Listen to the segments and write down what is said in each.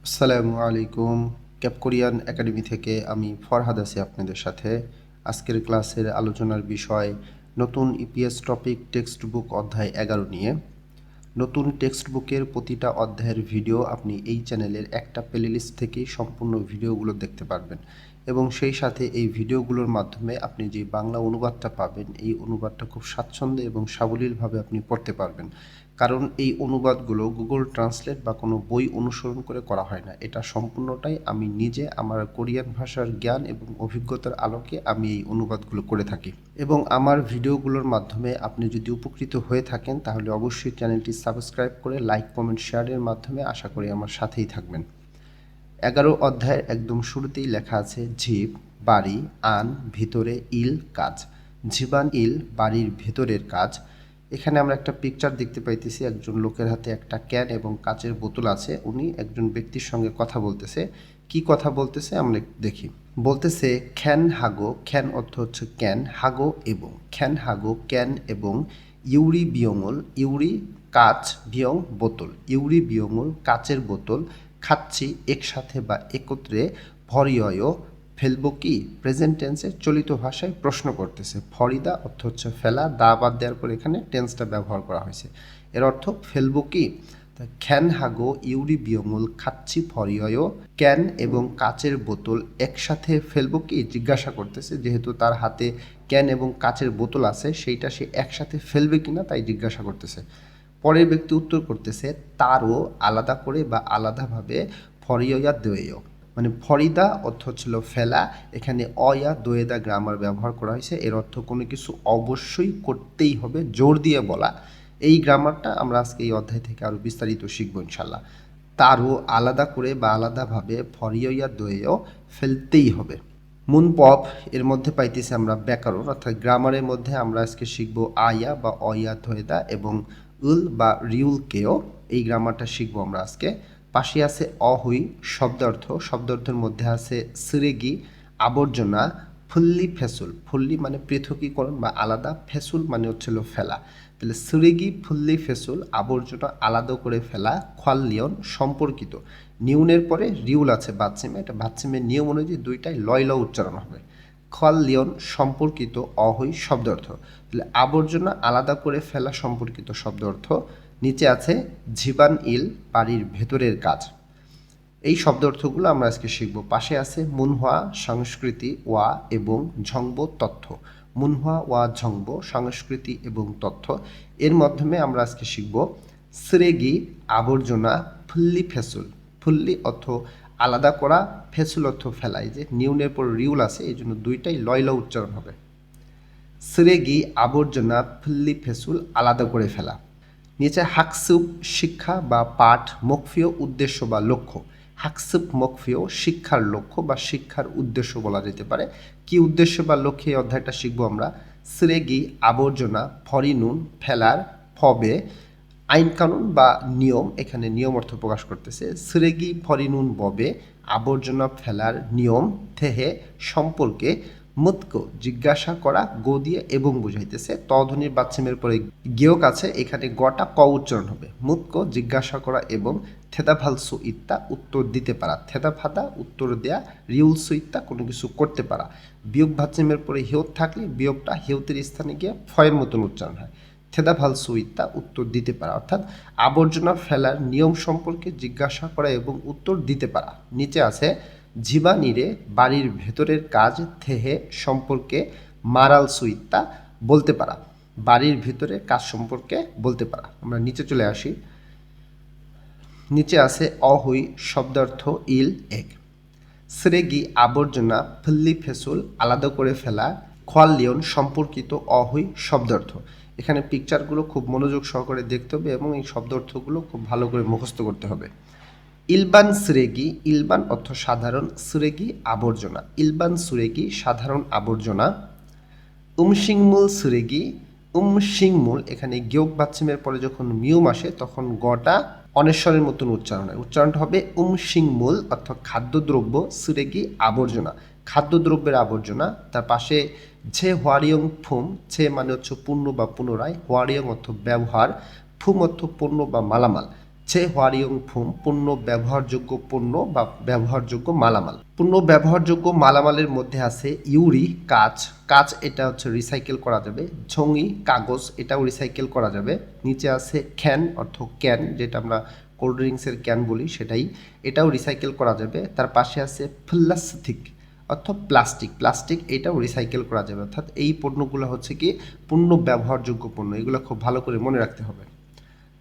আসসালামু আলাইকুম। Cap Korean academy থেকে আমি ফরহাদ আছি আপনাদের সাথে। আজকের ক্লাসের আলোচনার বিষয় নতুন ইপিএস টপিক টেক্সট বুক অধ্যায় 11 নিয়ে। নতুন টেক্সট বুকের প্রতিটা অধ্যায়ের ভিডিও আপনি এই চ্যানেলের একটা প্লেলিস্ট থেকেই সম্পূর্ণ ভিডিওগুলো দেখতে পারবেন এবং সেই সাথে এই ভিডিওগুলোর মাধ্যমে আপনি যে বাংলা অনুবাদটা পাবেন এই অনুবাদটা খুব স্বাচ্ছন্দ্যে এবং সাবলীলভাবে আপনি পড়তে পারবেন। কারণ এই অনুবাদগুলো গুগল ট্রান্সলেট বা কোনো বই অনুসরণ করে করা হয় না, এটা সম্পূর্ণটাই আমি নিজে আমার কোরিয়ান ভাষার জ্ঞান এবং অভিজ্ঞতার আলোকে আমি এই অনুবাদগুলো করে থাকি। এবং আমার ভিডিওগুলোর মাধ্যমে আপনি যদি উপকৃত হয়ে থাকেন তাহলে অবশ্যই চ্যানেলটি সাবস্ক্রাইব করে লাইক কমেন্ট শেয়ারের মাধ্যমে আশা করি আমার সাথেই থাকবেন। 11 অধ্যায়ের একদম শুরুতেই লেখা আছে ঝিপ, বাড়ি, আন, ভিতরে, ইল, কাজ। ঝিবান ইল বাড়ির ভেতরের কাজ। এখানে আমরা একটা পিকচার দেখতে পাইতেছি, একজন লোকের হাতে একটা ক্যান এবং কাচের বোতল আছে, উনি একজন ব্যক্তির সঙ্গে কথা বলতেছে। কি কথা বলতেছে আমরা দেখি। বলতেছে খ্যান হাগো, খ্যান অর্থ হচ্ছে ক্যান, হাগো এবং, খ্যান হাগো ক্যান এবং ইউরি বিয়ঙল, ইউরি কাচ, বিয়ং বোতল, ইউরি বিয়ঙল কাচের বোতল, খাচ্ছি একসাথে বা একত্রে, ভরিয়য় ফেলবো কি, প্রেজেন্ট টেন্সে চলিত ভাষায় প্রশ্ন করতেছে। ফরিদা অর্থ হচ্ছে ফেলা, দা বাদ দেওয়ার পর এখানে টেন্সটা ব্যবহার করা হয়েছে। এর অর্থ ফেলবো কি। খ্যান হাগো ইউরি বিয়ঙুল খাচ্ছি ফরিয়য়, ক্যান এবং কাচের বোতল একসাথে ফেলবো কি জিজ্ঞাসা করতেছে, যেহেতু তার হাতে ক্যান এবং কাচের বোতল আছে সেইটা সে একসাথে ফেলবে কিনা তাই জিজ্ঞাসা করতেছে। পরের ব্যক্তি উত্তর করতেছে তারও আলাদা করে বা আলাদাভাবে ফরিয়া দোয়েয়, মানে ফরিদা অর্থ হচ্ছিল ফেলা, এখানে অয়া দোয়েদা গ্রামার ব্যবহার করা হয়েছে। এর অর্থ কোনো কিছু অবশ্যই করতেই হবে, জোর দিয়ে বলা। এই গ্রামারটা আমরা আজকে এই অধ্যায় থেকে আরও বিস্তারিত শিখব ইনশাল্লাহ। তারও আলাদা করে বা আলাদাভাবে ফরিয়া দোয়েয় ফেলতেই হবে। মুন পপ এর মধ্যে পাইতেছি আমরা ব্যাকরণ অর্থাৎ গ্রামারের মধ্যে আমরা আজকে শিখব আয়া বা অয়া ধয়েদা এবং উল বা রিউলকেও, এই গ্রামারটা শিখবো আমরা আজকে। পাশে আছে অহুই শব্দার্থ, শব্দার্থের মধ্যে আছে সিরেগি আবর্জনা, ফুল্লি ফেসুল, ফুল্লি মানে পৃথকীকরণ বা আলাদা, ফেসুল মানে হচ্ছিল ফেলা। তাহলে সিরেগি ফুল্লি ফেসুল আবর্জনা আলাদা করে ফেলা, খোয়াল্লিয়ন সম্পর্কিত, নিউনের পরে রিউল আছে বাচ্চিমে, এটা বাচ্চিমের নিয়ম অনুযায়ী দুইটাই লয় ল উচ্চারণ হবে। খোয়াল্লিয়ন সম্পর্কিত অহৈ শব্দ অর্থ, তাহলে আবর্জনা আলাদা করে ফেলা সম্পর্কিত শব্দ অর্থ। নিচে আছে ঝিবান ইল বাড়ির ভেতরের কাজ, এই শব্দ অর্থগুলো আমরা আজকে শিখব। পাশে আছে মুনহোয়া সংস্কৃতি ওয়া এবং ঝংব তথ্য, মুনহোয়া ওয়া ঝংব সংস্কৃতি এবং তথ্য। এর মাধ্যমে আমরা আজকে শিখব স্রেগি আবর্জনা, ফুল্লি ফেসুল, ফুল্লি অর্থ আলাদা করা, ফেসুল অর্থ ফেলাই, যে নিউনের পর রিউল আছে এই জন্য দুইটাই লয় ল উচ্চারণ হবে। স্রেগি আবর্জনা ফুল্লি ফেসুল আলাদা করে ফেলা। নিচে হাকসুপ শিক্ষা বা পাঠ, মকফিও উদ্দেশ্য বা লক্ষ্য। হাকসুপ মকফিও শিক্ষার লক্ষ্য বা শিক্ষার উদ্দেশ্য বলা যেতে পারে। কি উদ্দেশ্য বা লক্ষ্যে এই অধ্যায়টা শিখবো আমরা। স্রেগি আবর্জনা, ফরিনুন ফেলার, ফবে আইন কানুন বা নিয়ম, এখানে নিয়ম অর্থ প্রকাশ করতেছে। স্রেগি ফরিনুন ববে আবর্জনা ফেলার নিয়ম, থেহে সম্পর্কে, মুতকো জিজ্ঞাসা করা, গো দিয়ে এবং বুঝাইতেছে। তধ্বনির বাচ্চিমের পরে গেয়ক আছে, এখানে গটা ক উচ্চারণ হবে। মুতকো জিজ্ঞাসা করা এবং থেদাফালসু ইত্তা উত্তর দিতে পারা, থেদা ফাদা উত্তর দেয়া, রিউলসু ইত্তা কোনো কিছু করতে পারা। বিয়োগ বাচ্চিমের পরে হেউত থাকলে বিয়োগটা হেউতের স্থানে গিয়ে ফয়ের মতন উচ্চারণ হয়। থেদা ফালসু ইত্তা উত্তর দিতে পারা, অর্থাৎ আবর্জনা ফেলার নিয়ম সম্পর্কে জিজ্ঞাসা করা এবং উত্তর দিতে পারা। নিচে আছে ঝিবানিরে বাড়ির ভেতরের কাজ, থেহে সম্পর্কে, মারাল সুইত্তা বলতে পারা, বাড়ির ভিতরে কাজ সম্পর্কে বলতে পারা। আমরা নিচে চলে আসি। নিচে আছে অহুই শব্দার্থ ইল এক, স্রেগি আবর্জনা ফুল্লি ফেসুল আলাদা করে ফেলা, খোয়াল্লিয়ন সম্পর্কিত অহুই শব্দার্থ। এখানে পিকচারগুলো খুব মনোযোগ সহকারে দেখতে হবে এবং এই শব্দার্থগুলো খুব ভালো করে মুখস্থ করতে হবে। ইলবান সুরেগি, ইলবান অর্থ সাধারণ, সুরেগি আবর্জনা, ইলবান সুরেগি সাধারণ আবর্জনা। উমশিংমুল সুরেগি, উমশিংমুল এখানে গিয়োগ বাচ্চিমের পরে যখন মিউম আসে তখন গটা অনেশ্বরের মতন উচ্চারণ হয়, উচ্চারণটা হবে উমশিংমুল অর্থাৎ খাদ্যদ্রব্য, সুরেগি আবর্জনা খাদ্যদ্রব্যের আবর্জনা। তার পাশে ঝে হোয়ারিয়ং ফুম, ছে মানে হচ্ছে পূর্ণ বা পুনরায়, হোয়ারিয়ং অর্থ ব্যবহার, ফুম অর্থ পণ্য বা মালামাল। ছে হোয়ারিয়ং ফুম পূর্ণ ব্যবহারযোগ্য পণ্য বা ব্যবহারযোগ্য মালামাল। পূর্ণ ব্যবহারযোগ্য মালামালের মধ্যে আছে ইউরি কাঁচ, কাঁচ এটা হচ্ছে রিসাইকেল করা যাবে। ঝঙি কাগজ, এটাও রিসাইকেল করা যাবে। নিচে আছে খ্যান অর্থ ক্যান, যেটা আমরা কোল্ড ড্রিঙ্কসের ক্যান বলি সেটাই, এটাও রিসাইকেল করা যাবে। তার পাশে আছে প্লাস্টিক অর্থাৎ প্লাস্টিক, প্লাস্টিক এটাও রিসাইকেল করা যাবে। অর্থাৎ এই পণ্যগুলো হচ্ছে কি পূর্ণ ব্যবহারযোগ্য পণ্য, এগুলো খুব ভালো করে মনে রাখতে হবে।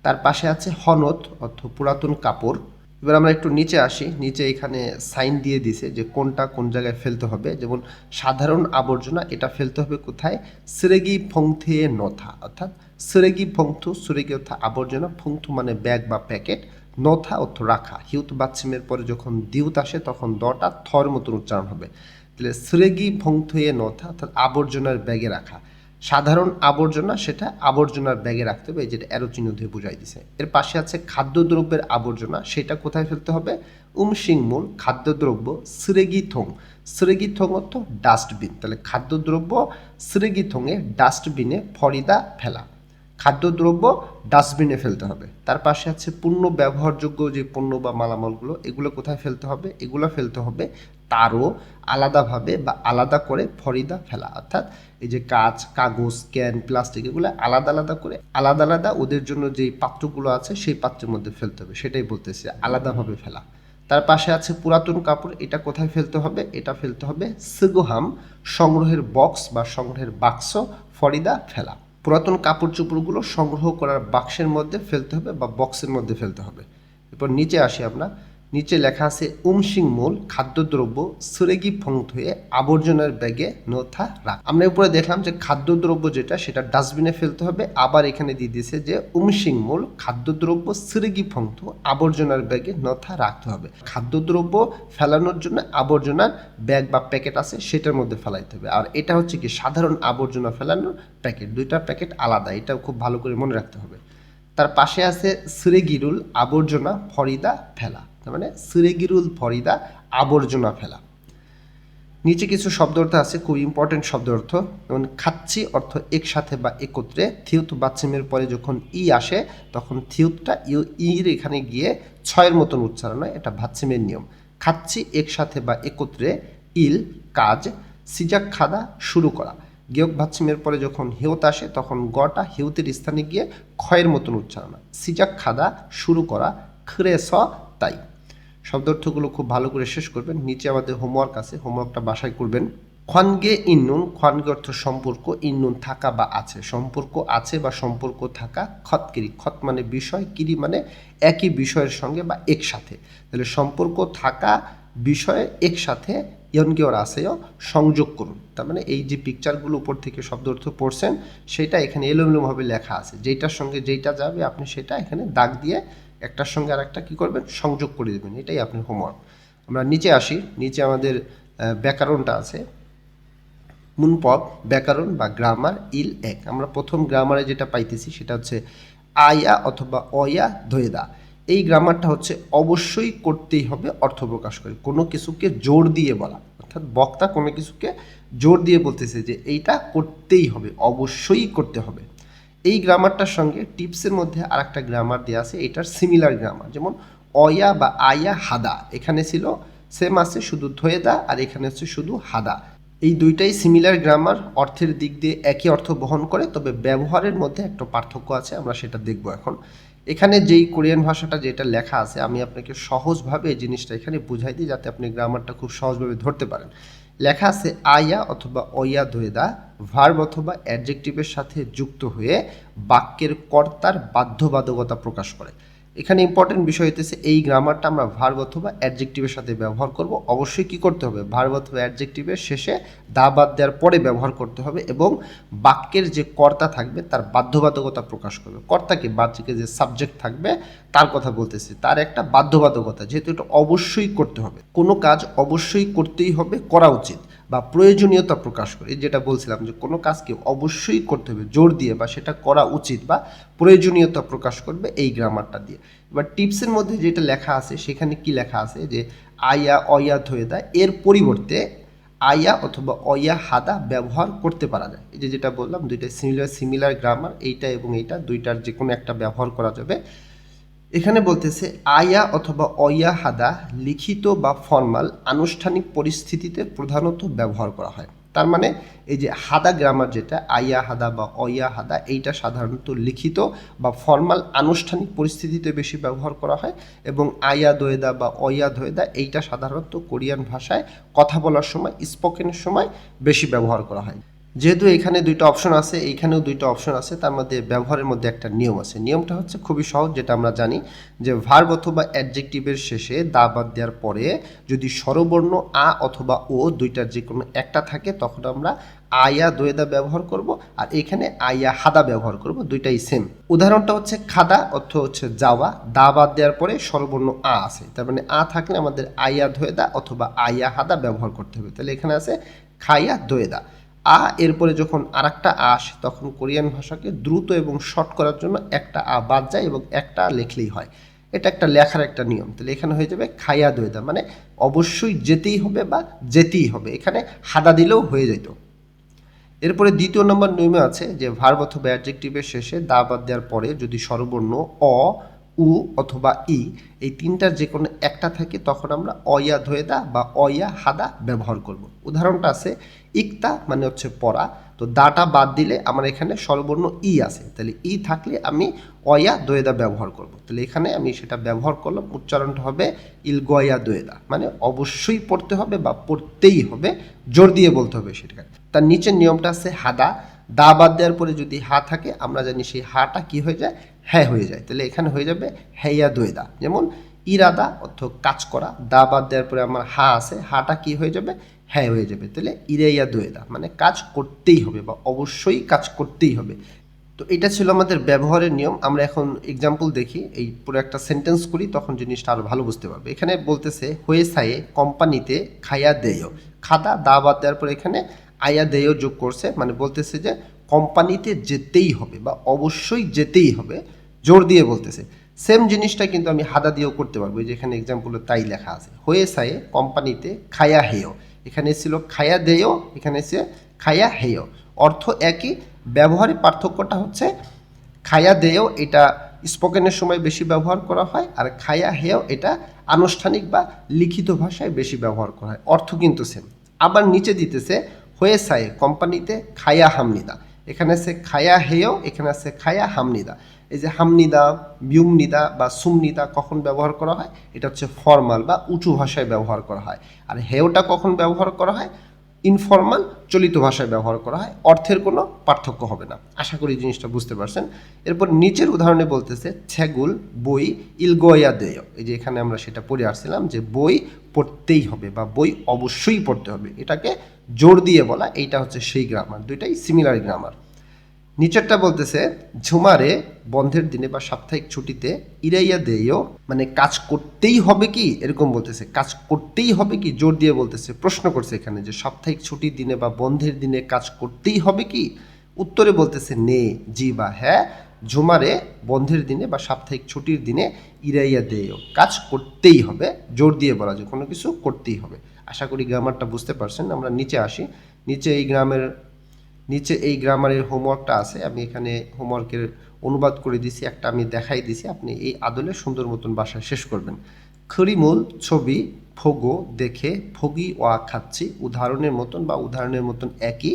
তার পাশে আছে হনত অর্থ পুরাতন কাপড়। এবার আমরা একটু নিচে আসি, নিচে এখানে সাইন দিয়ে দিছে যে কোনটা কোন জায়গায় ফেলতে হবে। যেমন সাধারণ আবর্জনা, এটা ফেলতে হবে কোথায়? সিরেগি ফংথে নথা, অর্থাৎ সিরেগি ফংথু, সিরেগি অর্থাৎ আবর্জনা, ফংথু মানে ব্যাগ বা প্যাকেট, নথা অর্থ রাখা। হিউত বাচ্চিমের পরে যখন দিউত আসে তখন দটা থর মতন উচ্চারণ হবে। তাহলে সিরেগি ফংথে নথা অর্থাৎ আবর্জনার ব্যাগে রাখা। সাধারণ আবর্জনা সেটা আবর্জনার ব্যাগে রাখতে হবে, যেটা অ্যারো চিহ্ন দিয়ে বুঝাই দিছে। এর পাশে আছে খাদ্যদ্রব্যের আবর্জনা, সেটা কোথায় ফেলতে হবে? উমশিংমূল খাদ্যদ্রব্য সিরেগিথং, সিরেগিথং অর্থ ডাস্টবিন। তাহলে খাদ্যদ্রব্য সিরেগিথংয়ে ডাস্টবিনে ফরিদা ফেলা, খাদ্যদ্রব্য ডাস্টবিনে ফেলতে হবে। তার পাশে আছে পূর্ণ ব্যবহারযোগ্য যে পণ্য বা মালামালগুলো, এগুলো কোথায় ফেলতে হবে? এগুলো ফেলতে হবে তারও আলাদাভাবে বা আলাদা করে ফরিদা ফেলা, অর্থাৎ এই যে কাঁচ কাগজ ক্যান প্লাস্টিক এগুলো আলাদা আলাদা করে আলাদা আলাদা ওদের জন্য যেই পাত্রগুলো আছে সেই পাত্রের মধ্যে ফেলতে হবে, সেটাই বলতেছি আলাদাভাবে ফেলা। তার পাশে আছে পুরাতন কাপড়, এটা কোথায় ফেলতে হবে? এটা ফেলতে হবে সিগুহাম সংগ্রহের বক্স বা সংগ্রহের বাক্স, ফরিদা ফেলা। পুরাতন কাপড় চোপড়গুলো সংগ্রহ করার বাক্সের মধ্যে ফেলতে হবে বা বক্সের মধ্যে ফেলতে হবে। এরপর নিচে আসি আমরা, নিচে লেখা আছে উমশিংমূল খাদ্যদ্রব্য সুরেগি ফংথয়ে আবর্জনার ব্যাগে নথা রাখ। আমরা উপরে দেখলাম যে খাদ্যদ্রব্য যেটা সেটা ডাস্টবিনে ফেলতে হবে, আবার এখানে দিয়ে দিয়েছে যে উমশিংমূল খাদ্যদ্রব্য সুরেগি ফংথ আবর্জনার ব্যাগে নথা রাখতে হবে। খাদ্যদ্রব্য ফেলানোর জন্য আবর্জনার ব্যাগ বা প্যাকেট আছে সেটার মধ্যে ফেলাইতে হবে। আর এটা হচ্ছে কি সাধারণ আবর্জনা ফেলানোর প্যাকেট, দুইটা প্যাকেট আলাদা, এটাও খুব ভালো করে মনে রাখতে হবে। তার পাশে আছে সুরেগিরুল আবর্জনা ফরিদা ফেলা, তার মানে সুরেগিরুল ফরিদা আবর্জনা ফেলা। নিচে কিছু শব্দ অর্থ আছে, খুব ইম্পর্টেন্ট শব্দ অর্থ। যেমন খাচ্ছি অর্থ একসাথে বা একত্রে, থিউত বাচ্চিমের পরে যখন ই আসে তখন থিউতটা ইর এখানে গিয়ে ছয়ের মতন উচ্চারণ হয়, এটা বাচ্চিমের নিয়ম। খাচ্ছি একসাথে বা একত্রে, ইল কাজ, সিজাক খাদা শুরু করা। গেয়ক বাচ্চিমের পরে যখন হেউত আসে তখন গটা হেউতের স্থানে গিয়ে ক্ষয়ের মতন উচ্চারণ হয়। সিজাক খাদা শুরু করা, খরে স তাই। শব্দার্থগুলো খুব ভালো করে শেষ করবেন। নিচে আমাদের হোমওয়ার্ক আছে, হোমওয়ার্কটা বাসায় করবেন। খোয়ানগে ইন্নুন, খোয়ানগে অর্থ সম্পর্ক, ইন্নুন থাকা বা আছে, সম্পর্ক আছে বা সম্পর্ক থাকা। খতকিরি, খত মানে বিষয়, কিরি মানে একই বিষয়ের সঙ্গে বা একসাথে। তাহলে সম্পর্ক থাকা বিষয়ে একসাথে ইয়নগে ওর আছেও সংযোগ করুন। তার মানে এই যে পিকচারগুলো উপর থেকে শব্দ অর্থ পড়ছেন সেটা এখানে এলোমেলোভাবে লেখা আছে, যেটার সঙ্গে যেটা যাবে আপনি সেটা এখানে দাগ দিয়ে একটার সঙ্গে আর একটা কী করবেন? সংযোগ করে দেবেন, এটাই আপনার হোমওয়ার্ক। আমরা নিচে আসি, নিচে আমাদের ব্যাকরণটা আছে। মুনপদ ব্যাকরণ বা গ্রামার ইল এক। আমরা প্রথম গ্রামারে যেটা পাইতেছি সেটা হচ্ছে আয়া অথবা অয়া ধৈদা। এই গ্রামারটা হচ্ছে অবশ্যই করতেই হবে অর্থ প্রকাশ করে, কোনো কিছুকে জোর দিয়ে বলা, অর্থাৎ বক্তা কোনো কিছুকে জোর দিয়ে বলতেছে যে এইটা করতেই হবে, অবশ্যই করতে হবে। এই গ্রামারটার সঙ্গে টিপসের মধ্যে আর একটা গ্রামার দেওয়া আছে, এটার সিমিলার গ্রামার। যেমন অয়া বা আয়া হাদা, এখানে ছিল সেম আছে শুধু ধোয়েদা, আর এখানে হচ্ছে শুধু হাদা। এই দুইটাই সিমিলার গ্রামার, অর্থের দিক দিয়ে একই অর্থ বহন করে, তবে ব্যবহারের মধ্যে একটা পার্থক্য আছে, আমরা সেটা দেখব এখন। এখানে যেই কোরিয়ান ভাষাটা যেটা লেখা আছে আমি আপনাকে সহজভাবে এই জিনিসটা এখানে বুঝাই দিই যাতে আপনি গ্রামারটা খুব সহজভাবে ধরতে পারেন। লেখা আছে আয়া অথবা অয়া ধোয়েদা ভার্ব অথবা অ্যাডজেক্টিভের সাথে যুক্ত হয়ে বাক্যের কর্তার বাধ্যবাধকতা প্রকাশ করে। এখানে ইম্পর্টেন্ট বিষয় হইতেছে এই গ্রামারটা আমরা ভার্ব অথবা অ্যাডজেক্টিভের সাথে ব্যবহার করব। অবশ্যই কি করতে হবে? ভার্ব অথবা অ্যাডজেক্টিভের শেষে দা বাদ দেওয়ার পরে ব্যবহার করতে হবে এবং বাক্যের যে কর্তা থাকবে তার বাধ্যবাধকতা প্রকাশ করবে। কর্তাকে বাচ্চাকে যে সাবজেক্ট থাকবে তার কথা বলতেছে, তার একটা বাধ্যবাধকতা, যেহেতু এটা অবশ্যই করতে হবে, কোনো কাজ অবশ্যই করতেই হবে, করা উচিত বা প্রয়োজনীয়তা প্রকাশ করে। যেটা বলছিলাম যে কোনো কাজকে অবশ্যই করতে হবে জোর দিয়ে বা সেটা করা উচিত বা প্রয়োজনীয়তা প্রকাশ করবে এই গ্রামারটা দিয়ে। এবার টিপসের মধ্যে যেটা লেখা আছে সেখানে কি লেখা আছে যে আয়া অয়া ধোয়েদা এর পরিবর্তে আয়া অথবা অয়া হাদা ব্যবহার করতে পারা যায়। এই যে যেটা বললাম দুইটা সিমিলার গ্রামার, এইটা এবং এইটা দুইটার যে কোনো একটা ব্যবহার করা যাবে। এখানে বলতেছে আয়া অথবা অয়া হাদা লিখিত বা ফর্মাল আনুষ্ঠানিক পরিস্থিতিতে প্রধানত ব্যবহার করা হয়। তার মানে এই যে হাদা গ্রামার যেটা আয়া হাদা বা অয়া হাদা, এইটা সাধারণত লিখিত বা ফর্মাল আনুষ্ঠানিক পরিস্থিতিতে বেশি ব্যবহার করা হয়, এবং আয়া দোয়েদা বা অয়া দোয়েদা এইটা সাধারণত কোরিয়ান ভাষায় কথা বলার সময়, স্পোকেনের সময় বেশি ব্যবহার করা হয়। যেহেতু এখানে দুইটা অপশন আছে, এইখানেও দুইটা অপশন আছে, তার মধ্যে ব্যবহারের মধ্যে একটা নিয়ম আছে। নিয়মটা হচ্ছে খুবই সহজ, যেটা আমরা জানি যে ভার্ব অথবা অ্যাডজেক্টিভের শেষে দা বাদ দেওয়ার পরে যদি স্বরবর্ণ আ অথবা ও দুইটার যে কোনো একটা থাকে, তখন আমরা আয়া দোয়েদা ব্যবহার করব, আর এখানে আয়া হাদা ব্যবহার করব, দুইটাই সেম। উদাহরণটা হচ্ছে খাদা অর্থ হচ্ছে যাওয়া, দা বাদ দেওয়ার পরে স্বরবর্ণ আ আছে, তার মানে আ থাকলে আমাদের আয়া দোয়েদা অথবা আয়া হাদা ব্যবহার করতে হবে। তাহলে এখানে আছে খায়া দোয়েদা। এরপরে যখন আরেকটা আসে, তখন কোরিয়ান ভাষাকে দ্রুত এবং শর্ট করার জন্য একটা আ বাদ যায় এবং একটা লেখলেই হয়। এটা একটা লেখার একটা নিয়ম। তাহলে এখানে হয়ে যাবে খায়া দোয়েদা, মানে অবশ্যই যেতেই হবে বা যেতেই হবে, এখানে হাদা দিলেও হয়ে যেত। এরপরে দ্বিতীয় নম্বর নিয়মে আছে যে ভার্ব অথবা অ্যাডজেক্টিভের শেষে দা বাদ দেওয়ার পরে যদি স্বরবর্ণ অ, উ অথবা ই এই তিনটার যে কোনো একটা থাকে, তখন আমরা অয়া দোয়েদা বা অয়া হাদা ব্যবহার করব। উদাহরণটা আছে ইকতা মানে হচ্ছে পড়া, তো দাটা বাদ দিলে আমার এখানে স্বরবর্ণ ই আছে, তাহলে ই থাকলে আমি অয়া দোয়েদা ব্যবহার করব। তাহলে এখানে আমি সেটা ব্যবহার করলাম, উচ্চারণটা হবে ইলগয়া দোয়েদা, মানে অবশ্যই পড়তে হবে বা পড়তেই হবে, জোর দিয়ে বলতে হবে সেটা। তার নিচের নিয়মটা আছে হাদা, দা বাদ দেওয়ার পরে যদি হা থাকে, আমরা জানি সেই হাটা কি হয়ে যায়, হ্যাঁ হয়ে যায়। তাহলে এখানে হয়ে যাবে হ্যাইয়া দোয়েদা। যেমন ইরাদা অর্থ কাজ করা, দা বাদ দেওয়ার পরে আমার হা আছে, হাটা কি হয়ে যাবে, হ্যাঁ হয়ে যাবে। তাহলে ইরাইয়া দোয়েদা, মানে কাজ করতেই হবে বা অবশ্যই কাজ করতেই হবে। তো এটা ছিল আমাদের ব্যবহারের নিয়ম। আমরা এখন এক্সাম্পল দেখি, এই পুরো একটা সেন্টেন্স করি, তখন জিনিসটা আরো ভালো বুঝতে পারবে। এখানে বলতেছে হয়ে সায়ে কোম্পানিতে খায়া দেয়, খাদা দা বাদ দেওয়ার পরে এখানে আয়া দেয় যোগ করছে, মানে বলতেছে যে কোম্পানিতে যেতেই হবে বা অবশ্যই যেতেই হবে, জোর দিয়ে বলতেছে। সেম জিনিসটা কিন্তু আমি হাদা দিয়েও করতে পারবো, যেখানে এক্সাম্পলে তাই লেখা আছে। হয়ে সায়ে কোম্পানিতে খায়া হেয়, এখানে ছিল খায়া দেয়, এখানে এসে খায়া হেয়, অর্থ একই, ব্যবহারের পার্থক্যটা হচ্ছে খায়া দেয় এটা স্পোকেনের সময় বেশি ব্যবহার করা হয়, আর খায়া হেয় এটা আনুষ্ঠানিক বা লিখিত ভাষায় বেশি ব্যবহার করা হয়, অর্থ কিন্তু সেম। আবার নিচে দিতেছে হয়ে সায়ে কোম্পানিতে খায়া হামনিদা, এখানে আছে খায়া হেয়, এখানে আছে খায়া হামনিদা। এই যে হামনিদা, বিউমনিদা বা সুমনিদা কখন ব্যবহার করা হয়, এটা হচ্ছে ফর্মাল বা উঁচু ভাষায় ব্যবহার করা হয়। আর হেয়টা কখন ব্যবহার করা হয়, ইনফর্মাল চলিত ভাষায় ব্যবহার করা হয়, অর্থের কোনো পার্থক্য হবে না। আশা করি জিনিসটা বুঝতে পারছেন। এরপর নিচের উদাহরণে বলতেছে ছেগুল বই ইলগোয়া দেয়, এই যে এখানে আমরা সেটা পড়ে আসছিলাম যে বই পড়তেই হবে বা বই অবশ্যই পড়তে হবে, এটাকে জোর দিয়ে বলা, এইটা হচ্ছে সেই গ্রামার, দুইটাই সিমিলার গ্রামার। নিচেরটা বলতেছে ঝুমারে বন্ধের দিনে বা সাপ্তাহিক ছুটিতে ইরাইয়া দেয়, মানে কাজ করতেই হবে কি, এরকম বলতেছে, কাজ করতেই হবে কি, জোর দিয়ে বলতেছে, প্রশ্ন করছে এখানে যে সাপ্তাহিক ছুটির দিনে বা বন্ধের দিনে কাজ করতেই হবে কি। উত্তরে বলতেছে নে, জি বা হ্যাঁ, ঝুমারে বন্ধের দিনে বা সাপ্তাহিক ছুটির দিনে ইরাইয়া দেয়, কাজ করতেই হবে, জোর দিয়ে বলা যে কোনো কিছু করতেই হবে। আশা করি গ্রামারটা বুঝতে পারছেন। আমরা নিচে আসি, নিচে এই গ্রামারের হোমওয়ার্কটা আছে, আমি এখানে হোমওয়ার্কের অনুবাদ করে দিছি, একটা আমি দেখাই দিছি, আপনি এই আদলে সুন্দর মতন বাসায় শেষ করবেন। খরিমূল ছবি ফোগো দেখে ফগি ওয়া খাচ্ছি, উদাহরণের মতন বা উদাহরণের মতন একই।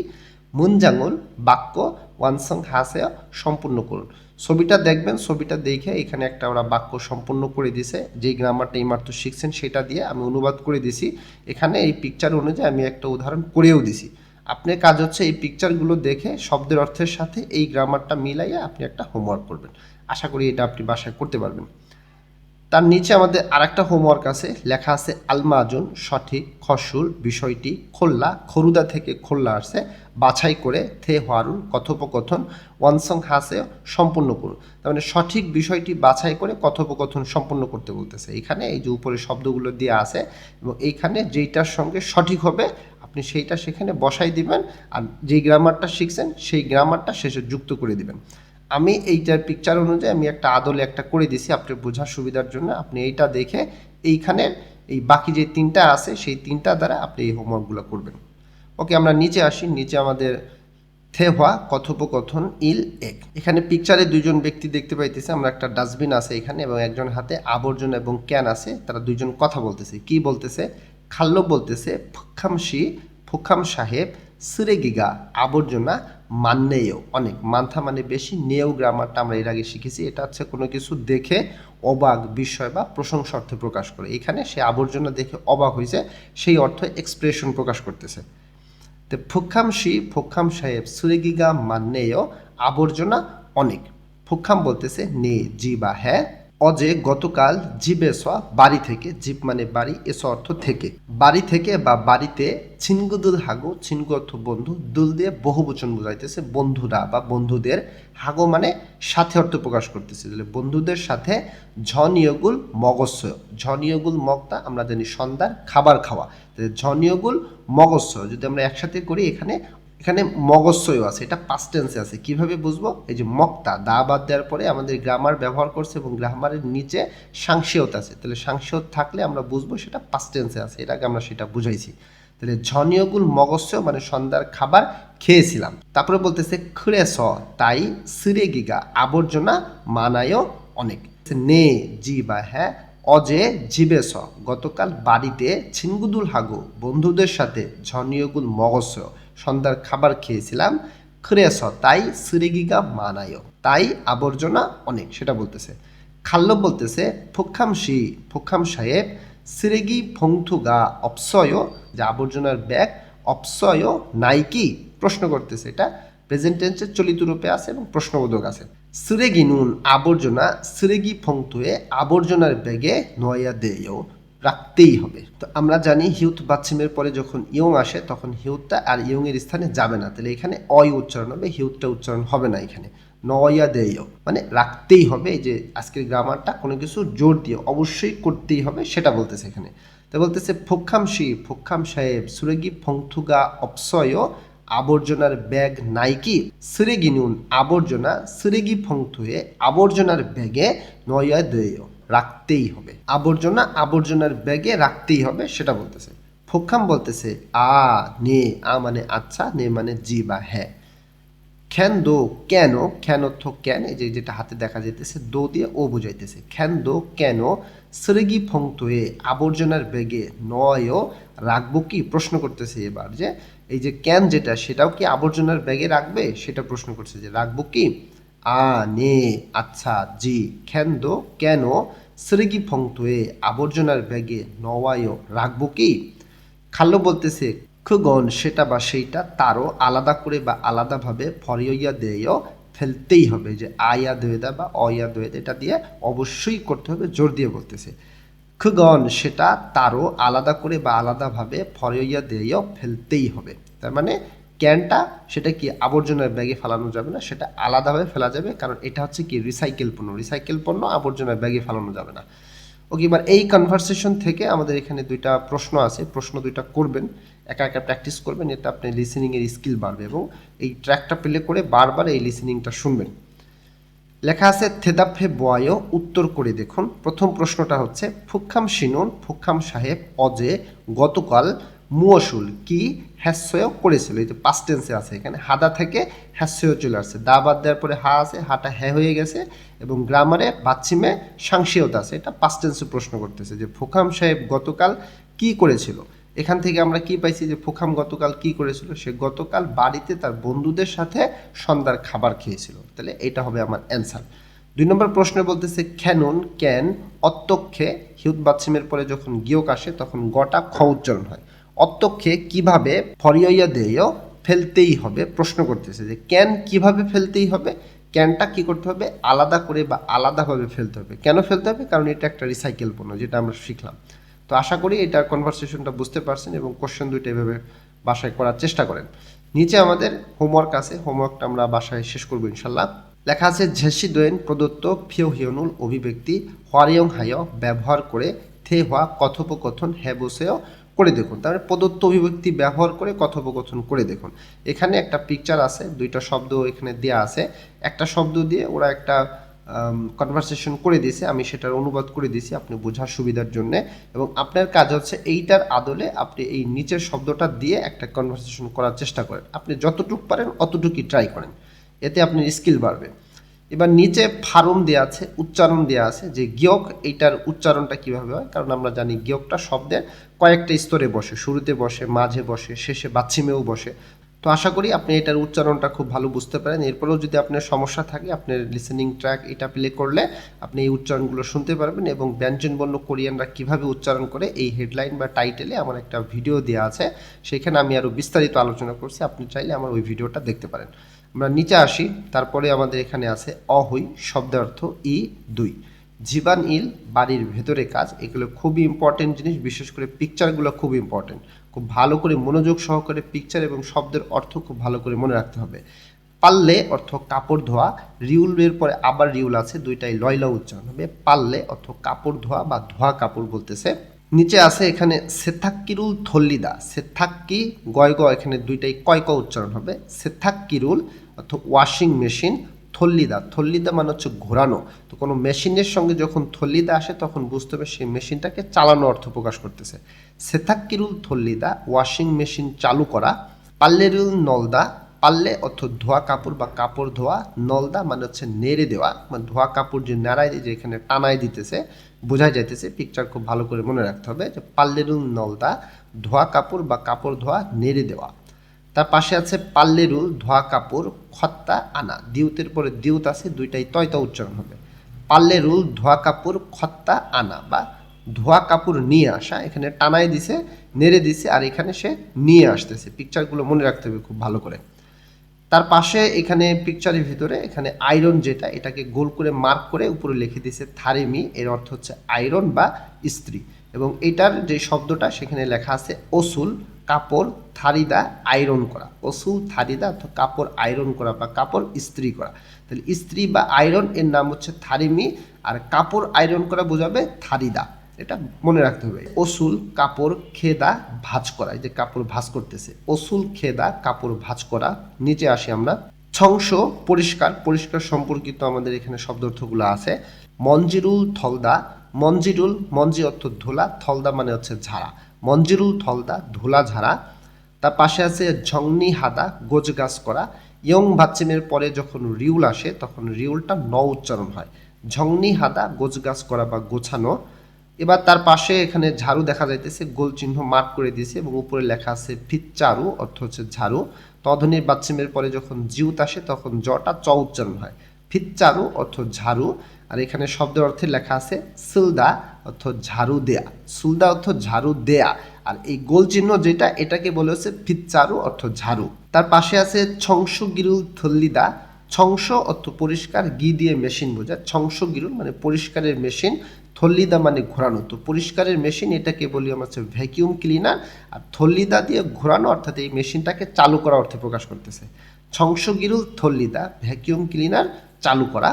মুনজাঙ্গল বাক্য ওয়ানসং হাসে সম্পূর্ণ করুন, ছবিটা দেখবেন, ছবিটা দেখে এখানে একটা ওরা বাক্য সম্পূর্ণ করে দিছে, যেই গ্রামারটা এইমাত্র শিখছেন সেটা দিয়ে আমি অনুবাদ করে দিছি। এখানে এই পিকচার অনুযায়ী আমি একটা উদাহরণ করেও দিছি। আপনার কাজ হচ্ছে এই পিকচারগুলো দেখে শব্দের অর্থের সাথে এই গ্রামারটা মিলাইয়া আপনি একটা হোমওয়ার্ক করবেন। আশা করি এটা আপনি বাসায় করতে পারবেন। তার নিচে আমাদের আরেকটা হোমওয়ার্ক আছে, লেখা আছে আলমাজন সঠিক খসুর বিষয়টি খোল্লা, খরুদা থেকে খোল্লা আসছে, বাছাই করে থে হারুন কথোপকথন ওয়ানসং হাসে সম্পূর্ণ করুন। তার মানে সঠিক বিষয়টি বাছাই করে কথোপকথন সম্পূর্ণ করতে বলতেছে। এখানে এই যে উপরে শব্দগুলো দেওয়া আছে এবং এইখানে যেইটার সঙ্গে সঠিক হবে আপনি সেইটা সেখানে বসাই দিবেন, আর যেই গ্রামারটা শিখছেন সেই গ্রামারটা শেষে যুক্ত করে দিবেন। আমি এইটার পিকচার অনুযায়ী আমি একটা আদলে একটা করে দিছি আপনার বোঝার সুবিধার জন্য। আপনি এইটা দেখে এইখানের এই বাকি যে তিনটা আছে সেই তিনটা দ্বারা আপনি এই হোমওয়ার্কগুলো করবেন। ওকে, আমরা নিচে আসি। নিচে আমাদের থে হওয়া কথোপকথন ইল এক। এখানে পিকচারে দুইজন ব্যক্তি দেখতে পাইতেছে, আমরা একটা ডাস্টবিন আছে এখানে এবং একজন হাতে আবর্জনা এবং ক্যান আছে, তারা দুইজন কথা বলতেছে। কি বলতেছে? খাল্লো বলতেছে ফুখাম সাহেব সিরেগিগা আবর্জনা মান্নেও অনেক, মান্থা মানে বেশি, নেও গ্রামারটা আমরা এর আগে শিখেছি। এটা হচ্ছে কোনো কিছু দেখে অবাক, বিস্ময় বা প্রশংসা অর্থে প্রকাশ করে। এখানে সে আবর্জনা দেখে অবাক হয়েছে, সেই অর্থে এক্সপ্রেশন প্রকাশ করতেছে। তো ফুখাম সাহেব সুরেগিগা মান্নেও আবর্জনা অনেক। ফুখাম বলতেছে নে জি বা হ্যাঁ, অজে গতকাল জিবেস বাড়ি থেকে, জিপ মানে বাড়ি, এস অর্থ থেকে, বাড়ি থেকে বা বাড়িতে, ছিনগুদুল হাগু, ছিনগু অর্থ বন্ধু, দুল দিয়ে বহুবচন বোঝাইতেছে, বন্ধুরা বা বন্ধুদের, হাগো মানে সাথে অর্থ প্রকাশ করতেছে, বন্ধুদের সাথে ঝনিয়গুল মগস্য, ঝনিয়গুল মগটা আমরা জানি সন্ধ্যার খাবার খাওয়া, ঝনিয়গুল মগস্য যদি আমরা একসাথে করি এখানে এখানে মগস্যও আছে, এটা পাস্ট টেন্সে আছে। কিভাবে বুঝবো? এই যে মক্তা দা বাদ দেওয়ার পরে আমাদের গ্রামার ব্যবহার করছে এবং গ্রামারের নিচে সাংসিয়ত আছে, তাহলে সাংসিয়ত থাকলে আমরা বুঝবো সেটা পাস্ট টেন্সে আছে। এর আগে আমরা সেটা বুঝাইছি। তাহলে ঝনিয়গুল মগস্য মানে সন্ধ্যার খাবার খেয়েছিলাম। তারপরে বলতেছে খুঁড়েছ তাই সিরে গিগা আবর্জনা মানায়ও অনেক। নে জি বা হ্যাঁ, অজে জিবেস গতকাল বাড়িতে ছিনগুদুল হাগু বন্ধুদের সাথে ঝনিয়গুল মগস্য সন্ধ্যার খাবার খেয়েছিলাম। খুরেস তাই সিরিগিগা মানায়, তাই আবর্জনা অনেক, সেটা বলতেছে। খাল্য বলতেছে ফুখাম সাহেব সিরেগি ফংথুগা অপসয়, যে আবর্জনার ব্যাগ, অপসয় নাই কি, প্রশ্ন করতেছে। এটা প্রেজেন্ট টেন্সের চলিত রূপে আছে এবং প্রশ্নবোধক আছে। সিরেগি নুন আবর্জনা সিরেগি ফংথুয়ে আবর্জনার ব্যাগে নয়া দেয়, রাখতেই হবে। তো আমরা জানি হিউথ বাচ্চিমের পরে যখন ইয়ং আসে তখন হিউথটা আর ইয়ং এর স্থানে যাবে না, তাহলে এখানে অয় উচ্চারণ হবে, হিউথটা উচ্চারণ হবে না। এখানে নয়া দেয় মানে রাখতেই হবে। এই যে আজকের গ্রামারটা কোনো কিছু জোর দিয়ে অবশ্যই করতেই হবে সেটা বলতেছে এখানে। তো বলতেছে ফুখাম সাহেব সুরেগি ফংথুগা অপসয় আবর্জনার ব্যাগ নাইকি, সিরেগি নুন আবর্জনা সিরেগি ফংথুয়ে আবর্জনার ব্যাগে নয়া দেয়, রাখতেই হবে। আবর্জনা আবর্জনার ব্যাগে রাখতেই হবে সেটা বলতেছে। ফোখাম বলতেছে নে, মানে আচ্ছা, নে মানে জি বা হ্যাঁ। খ্যান দো কেন, খ্যান অর্থ কেন, এই যে যেটা হাতে দেখা যেতেছে দো দিয়ে ও বুঝাইতেছে। খ্যান দো কেন সিরেগি ফংতুয়ে আবর্জনার ব্যাগে নয় রাখবো কি, প্রশ্ন করতেছে এবার যে এই যে ক্যান যেটা সেটাও কি আবর্জনার ব্যাগে রাখবে সেটা প্রশ্ন করছে, যে রাখবো কি। নে আচ্ছা জি, খ্যান দো কেন সিরেগি ফংতুয়ে আবর্জনার ব্যাগে নওয়ায় রাখবো কি। খাল্য বলতেছে খুগন সেটা বা সেইটা, তারও আলাদা করে বা আলাদাভাবে ফরিয়া দেয় ফেলতেই হবে, যে আয়া দোয়েদা বা অয়া দোয়েদা এটা দিয়ে অবশ্যই করতে হবে, জোর দিয়ে বলতেছে। খুগন সেটা তারও আলাদা করে বা আলাদাভাবে ফরিয়া দেয় ফেলতেই হবে। তার মানে ক্যানটা সেটা কি আবর্জনার ব্যাগে ফেলানো যাবে না, সেটা আলাদাভাবে ফেলা যাবে, কারণ এটা হচ্ছে কি রিসাইকেল পণ্য, রিসাইকেল পণ্য আবর্জনার ব্যাগে ফেলানো যাবে না। ওকে, এবার এই কনভারসেশন থেকে আমাদের এখানে দুইটা প্রশ্ন আছে, প্রশ্ন দুইটা করবেন, একা একা প্র্যাকটিস করবেন, এটা আপনি লিসেনিংয়ের স্কিল বাড়বে এবং এই ট্র্যাকটা প্লে করে বারবার এই লিসেনিংটা শুনবেন। লেখা আছে থেদাফে বয়, উত্তর করে দেখুন। প্রথম প্রশ্নটা হচ্ছে ফুখাম সাহেব অজে গতকাল মুয়সুল কি হ্যাস্যয় করেছিল, এই যে পাস্ট টেন্সে আছে, এখানে হাদা থেকে হ্যাস্যয় চলে আসছে, দা বাদ দেওয়ার পরে হা আছে, হাটা হ্যাঁ হয়ে গেছে এবং গ্রামারে বাচ্চিমে সাংসিয়তা আছে, এটা পাস্ট টেন্সে প্রশ্ন করতেছে যে ফুখাম সাহেব গতকাল কি করেছিল। এখান থেকে আমরা কি পাইছি যে ফুখাম গতকাল কি করেছিল, সে গতকাল বাড়িতে তার বন্ধুদের সাথে সন্ধ্যার খাবার খেয়েছিল, তাহলে এটা হবে আমার অ্যান্সার। 2 নম্বর প্রশ্নে বলতেছে খ্যানুন ক্যান অত্যক্ষে, হিউত বাচ্চিমের পরে যখন গিয়ক আসে তখন গটা খ উচ্চারণ হয়, অত্যক্ষে কিভাবে ফরিয়া দেয় ফেলতেই হবে, প্রশ্ন করতেছে যে ক্যান কিভাবে ফেলতেই হবে, ক্যানটা কি করতে হবে আলাদা করে বা আলাদাভাবে ফেলতে হবে। কেন ফেলতে হবে? কারণ এটা একটা রিসাইকেল পণ্য, যেটা আমরা শিখলাম। তো আশা করি এটার কনভারসেশনটা বুঝতে পারছেন এবং কোশ্চেন দুইটা এভাবে বাসায় করার চেষ্টা করেন। নিচে আমাদের হোমওয়ার্ক আছে, হোমওয়ার্কটা আমরা বাসায় শেষ করবো ইনশাল্লাহ। লেখা আছে ঝেসি দোয়েন প্রদত্ত ফিও হিয়নুল অভিব্যক্তি হওয়ারিয়ং হায় ব্যবহার করে থে হওয়া কথোপকথন হ্যাঁ বসেও করে দেখুন। তারপরে প্রদত্ত অভিব্যক্তি ব্যবহার করে কথোপকথন করে দেখুন। এখানে একটা পিকচার আছে, দুইটা শব্দ এখানে দেয়া আছে, একটা শব্দ দিয়ে ওরা একটা কনভারসেশন করে দিয়েছে, আমি সেটার অনুবাদ করে দিয়েছি আপনি বোঝার সুবিধার জন্য। এবং আপনার কাজ হচ্ছে এইটার আদলে আপনি এই নিচের শব্দটা দিয়ে একটা কনভারসেশন করার চেষ্টা করেন। আপনি যতটুকু পারেন অতটুকুই ট্রাই করেন, এতে আপনার স্কিল বাড়বে। এবার নিচে ফার্ম দেওয়া আছে, উচ্চারণ দেওয়া আছে যে গিয়ক, এইটার উচ্চারণটা কিভাবে হয়, কারণ আমরা জানি গিয়কটা শব্দের কয়েকটা স্তরে বসে, শুরুতে বসে, মাঝে বসে, শেষে বাচ্ছিমেও বসে। তো আশা করি আপনি এটার উচ্চারণটা খুব ভালো বুঝতে পারেন। এরপরেও যদি আপনার সমস্যা থাকে, আপনার লিসেনিং ট্র্যাক এটা প্লে করলে আপনি এই উচ্চারণগুলো শুনতে পারবেন। এবং ব্যঞ্জনবর্ণ কোরিয়ানরা কিভাবে উচ্চারণ করে এই হেডলাইন বা টাইটেলে আমার একটা ভিডিও দেওয়া আছে, সেখানে আমি আরও বিস্তারিত আলোচনা করছি, আপনি চাইলে আমার ওই ভিডিওটা দেখতে পারেন। আমরা নিচে আসি, তারপরে আমাদের এখানে আছে অহই, শব্দার্থ ই 2। জীবান ইল, বাড়ির ভেতরে কাজ, এগুলো খুবই ইম্পর্টেন্ট জিনিস, বিশেষ করে পিকচারগুলো খুব ইম্পর্টেন্ট। খুব ভালো করে মনোযোগ সহকারে পিকচার এবং শব্দের অর্থ খুব ভালো করে মনে রাখতে হবে। পাল্লে অর্থ কাপড় ধোয়া, রিউলের পরে আবার রিউল আছে, দুইটাই লয়লা উচ্চারণ হবে। পাল্লে অর্থ কাপড় ধোয়া বা ধোয়া কাপড় বলতেছে। নিচে আছে এখানে সেথাক্কিরুল থল্লিদা, সেথাক্কি গয় গ, এখানে দুইটাই কয় ক উচ্চারণ হবে। সেথাক্কিরুল অর্থ ওয়াশিং মেশিন, থল্লিদা, থল্লিদা মানে হচ্ছে ঘোরানো। তো কোনো মেশিনের সঙ্গে যখন থল্লিদা আসে তখন বুঝতে হবে সেই মেশিনটাকে চালানো অর্থ প্রকাশ করতেছে। সেথাক্কিরুল থল্লিদা, ওয়াশিং মেশিন চালু করা। পাল্লেরুল নলদা, পাল্লে অর্থ ধোয়া কাপড় বা কাপড় ধোয়া, নলদা মানে হচ্ছে নেড়ে দেওয়া, মানে ধোয়া কাপড় যে নাড়াই যে এখানে টানাই দিতেছে বোঝা যাইতেছে। পিকচার খুব ভালো করে মনে রাখতে হবে যে পাল্লেরুল নলদা, ধোয়া কাপড় বা কাপড় ধোয়া, নেড়ে দেওয়া। তার পাশে আছে পাল্লেরুল, ধোয়া কাপড়, খত্তা আনা, দিউতের পরে দিউত আছে, দুইটাই তয়তা উচ্চারণ হবে। পাল্লেরুল, ধোয়া কাপড়, খত্তা আনা বা ধোয়া কাপড় নিয়ে আসা, এখানে টানাই দিছে, নেড়ে দিছে, আর এখানে সে নিয়ে আসতেছে। পিকচারগুলো মনে রাখতে হবে খুব ভালো করে। তার পাশে এখানে পিকচারের ভিতরে এখানে আয়রন, যেটা এটাকে গোল করে মার্ক করে উপরে লিখে দিয়েছে থারিমি, এর অর্থ হচ্ছে আয়রন বা ইস্ত্রি। এবং এটার যে শব্দটা সেখানে লেখা আছে ওসুল, কাপড়, থারিদা, আয়রন করা। ওসুল থারিদা অর্থাৎ কাপড় আয়রন করা বা কাপড় ইস্ত্রি করা। তাহলে ইস্ত্রি বা আয়রন এর নাম হচ্ছে থারিমি, আর কাপড় আয়রন করা বোঝাবে থারিদা, এটা মনে রাখতে হবে। ওসুল কাপড়, খেদা ভাঁজ করা, এই যে কাপড় ভাঁজ করতেছে, ওসুল খেদা কাপড় ভাঁজ করা। নিচে আসি আমরা, ছংস পরিষ্কার, পরিষ্কার সম্পর্কিত আমাদের এখানে শব্দ অর্থগুলো আছে। মঞ্জিরুল থলদা, মঞ্জিরুল, মঞ্জি অর্থ ধুলা, থলদা মানে হচ্ছে ঝাড়া, মঞ্জিরুল থলদা ধুলা ঝাড়া। তার পাশে আছে ঝংনি হাদা, গোছ গাছ করা। ইয়ং ভাচ্চিমের পরে যখন রিউল আসে তখন রিউলটা ন উচ্চারণ হয়। ঝংনি হাদা, গোছ গাছ করা বা গোছানো। এবার তার পাশে এখানে ঝাড়ু দেখা যাইতেছে, গোল চিহ্ন মার্ক করে দিয়েছে এবং উপরে লেখা আছে ফিচ্চারু অর্থ হচ্ছে ঝাড়ু। তধনির বাচ্চিমের পরে যখন জিউত আসে তখন জটা চ উচ্চারণ হয়। ফিচ্চারু অর্থ ঝাড়ু। আর এখানে শব্দের অর্থে লেখা আছে সুলদা অর্থ ঝাড়ু দেয়া, সুলদা অর্থ ঝাড়ু দেয়া। আর এই গোল চিহ্ন যেটা, এটাকে বলে হচ্ছে ফিচ্চারু অর্থ ঝাড়ু। তার পাশে আছে ছংস গিরুল থল্লিদা, ছংস অর্থ পরিষ্কার, গি দিয়ে মেশিন বোঝায়, ছংস গিরুল মানে পরিষ্কারের মেশিন, থল্লিদা মানে ঘোরানো। তো পরিষ্কারের মেশিন এটাকে বলি আমরা হচ্ছে ভ্যাকিউম ক্লিনার, আর থল্লিদা দিয়ে ঘোরানো অর্থাৎ এই মেশিনটাকে চালু করা অর্থে প্রকাশ করতেছে। ছংসগিরুল থল্লিদা, ভ্যাকিউম ক্লিনার চালু করা।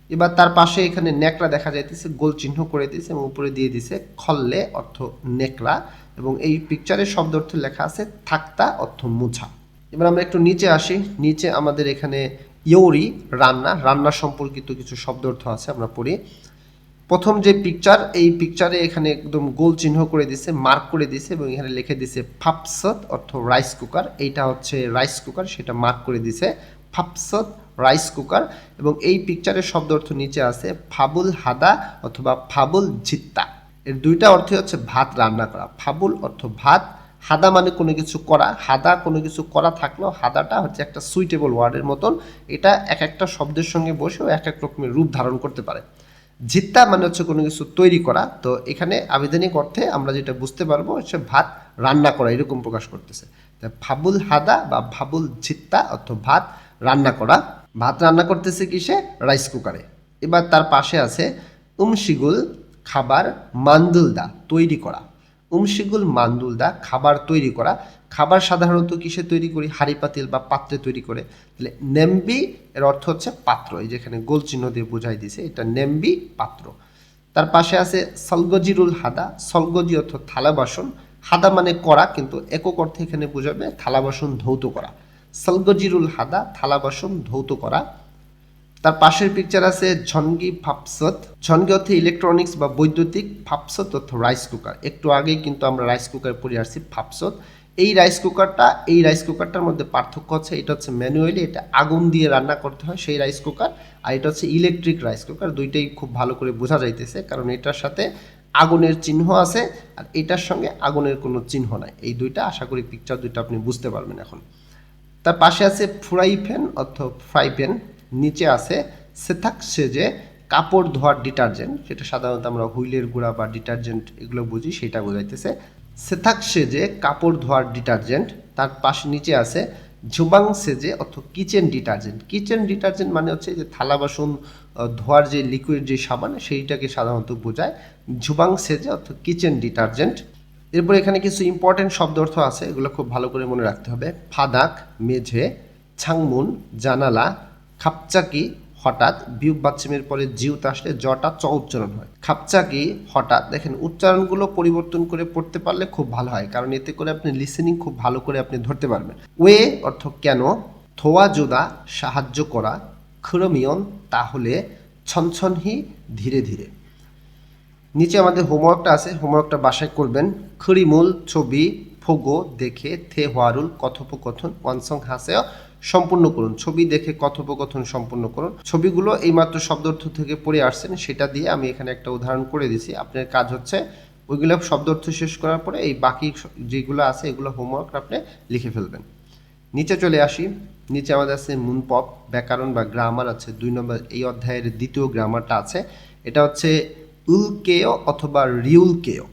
এবার তার পাশে এখানে নেকড়া দেখা যাইতেছে, গোল চিহ্ন করে দিয়েছে এবং উপরে দিয়ে দিছে খল্লে অর্থ নেকড়া। এবং এই পিকচারের শব্দ অর্থ লেখা আছে থাকতা অর্থ মুছা। এবার আমরা একটু নিচে আসি, নিচে আমাদের এখানে ইয়োরি রান্না, রান্না সম্পর্কিত কিছু শব্দ অর্থ আছে, আমরা পড়ি। প্রথম যে পিকচার, এই পিকচারে এখানে একদম গোল চিহ্ন করে দিছে, মার্ক করে দিছে এবং এখানে লিখে দিছে ফাপসত অর্থ রাইস কুকার, এইটা হচ্ছে রাইস কুকার, সেটা মার্ক করে দিছে ফাপসত রাইস কুকার। এবং এই পিকচারের শব্দ অর্থ নিচে আছে ফাবুল হাদা অথবা ফাবুল ঝিত্তা, এর দুইটা অর্থই হচ্ছে ভাত রান্না করা। ফাবুল অর্থ ভাত, হাদা মানে কোনো কিছু করা, হাদা কোনো কিছু করা থাকলেও হাদাটা হচ্ছে একটা সুইটেবল ওয়ার্ডের মতন, এটা এক একটা শব্দের সঙ্গে বসেও এক এক রকমের রূপ ধারণ করতে পারে। জিত্তা মানে হচ্ছে কোনো কিছু তৈরি করা। তো এখানে আবেদনিক অর্থে আমরা যেটা বুঝতে পারবো হচ্ছে ভাত রান্না করা, এরকম প্রকাশ করতেছে। ফাবুল হাদা বা ফাবুল জিত্তা অর্থ ভাত রান্না করা, ভাত রান্না করতেছে কিসে, রাইস কুকারে। এবার তার পাশে আছে উমশিগুল খাবার, মান্দুলদা তৈরি করা। উমশিগুল মান্দুলদা খাবার তৈরি করা, খাবার সাধারণত কিসে তৈরি করি, হাঁড়ি পাতিল বা পাত্রে তৈরি করে। তাহলে নেম্বি এর অর্থ হচ্ছে পাত্র, এই যেখানে গোল চিহ্ন দিয়ে বোঝাই দিছে, এটা নেম্বি পাত্র। তার পাশে আছে সলগজিরুল হাদা, সলগজি অর্থ থালা বাসন, হাদা মানে করা কিন্তু একক অর্থে এখানে বোঝাবে থালা বাসন ধৌত করা। সলগজিরুল হাদা থালা বাসন ধৌত করা। তার পাশের পিকচার আছে ঝনগি ফাপসত। ঝনগি অর্থে ইলেকট্রনিক্স বা বৈদ্যুতিক, ফাপসত অর্থ রাইস কুকার। একটু আগেই কিন্তু আমরা রাইস কুকার পড়ে আসছি ফাপসত। এই রাইস কুকারটার মধ্যে পার্থক্য হচ্ছে এটা হচ্ছে ম্যানুয়ালি, এটা আগুন দিয়ে রান্না করতে হয় সেই রাইস কুকার, আর এটা হচ্ছে ইলেকট্রিক রাইস কুকার। দুইটাই খুব ভালো করে বোঝা যাইতেছে কারণ এটার সাথে আগুনের চিহ্ন আছে আর এটার সঙ্গে আগুনের কোনো চিহ্ন নাই। এই দুইটা আশা করি পিকচার দুইটা আপনি বুঝতে পারবেন এখন। তার পাশে আছে ফ্রাই প্যান অর্থাৎ ফ্রাই প্যান, নিচে আছে সেথাক সেজে কাপড় ধোয়ার ডিটারজেন্ট, যেটা সাধারণত আমরা হুইলের গুঁড়া বা ডিটারজেন্ট এগুলো বুঝি, সেটা বোঝাইতেছে সেথাক সেজে কাপড় ধোয়ার ডিটারজেন্ট। তার পাশে নিচে আছে ঝুবাং সেজে অর্থাৎ কিচেন ডিটারজেন্ট। কিচেন ডিটারজেন্ট মানে হচ্ছে যে থালা বাসন ধোয়ার যে লিকুইড যে সাবান সেইটাকে সাধারণত বোঝায় ঝুবাং সেজে অর্থাৎ কিচেন ডিটারজেন্ট। এরপর এখানে কিছু ইম্পর্টেন্ট শব্দ অর্থ আছে, এগুলো খুব ভালো করে মনে রাখতে হবে। ফাদাক মেঝে, ছাংমুন জানালা, খাপচাকি হঠাৎ, বিয়োগ বাচ্চিমের পরে জিউতে আসলে জটা চ উচ্চারণ হয়। খাপচাকি হঠাৎ, দেখেন উচ্চারণগুলো পরিবর্তন করে পড়তে পারলে খুব ভালো হয় কারণ এতে করে আপনি লিসেনিং খুব ভালো করে আপনি ধরতে পারবেন। ওয়ে অর্থ কেন, থোয়া জোদা সাহায্য করা, খুরমিয়ন তাহলে, ছনছনহি ধীরে ধীরে। নিচে আমাদের হোমওয়ার্কটা আছে, হোমওয়ার্কটা বাসায় করবেন। খড়িমূল ছবি, ফোগো দেখে, থে হোয়ারুল কথোপকথন, ওয়ানসং হাসেও সম্পূর্ণ করুন। ছবি দেখে কথোপকথন সম্পূর্ণ করুন। ছবিগুলো এইমাত্র শব্দার্থ থেকে পড়ে আসছেন, সেটা দিয়ে আমি এখানে একটা উদাহরণ করে দিছি। আপনার কাজ হচ্ছে ওইগুলো শব্দার্থ শেষ করার পরে এই বাকি যেগুলো আছে এগুলো হোমওয়ার্ক আপনি লিখে ফেলবেন। নিচে চলে আসি, নিচে আমাদের আছে মুনপপ ব্যাকরণ বা গ্রামার আছে 2 নম্বর এই অধ্যায়ের দ্বিতীয় গ্রামারটা আছে। এটা হচ্ছে উলকেয় অথবা রিউলকেয়।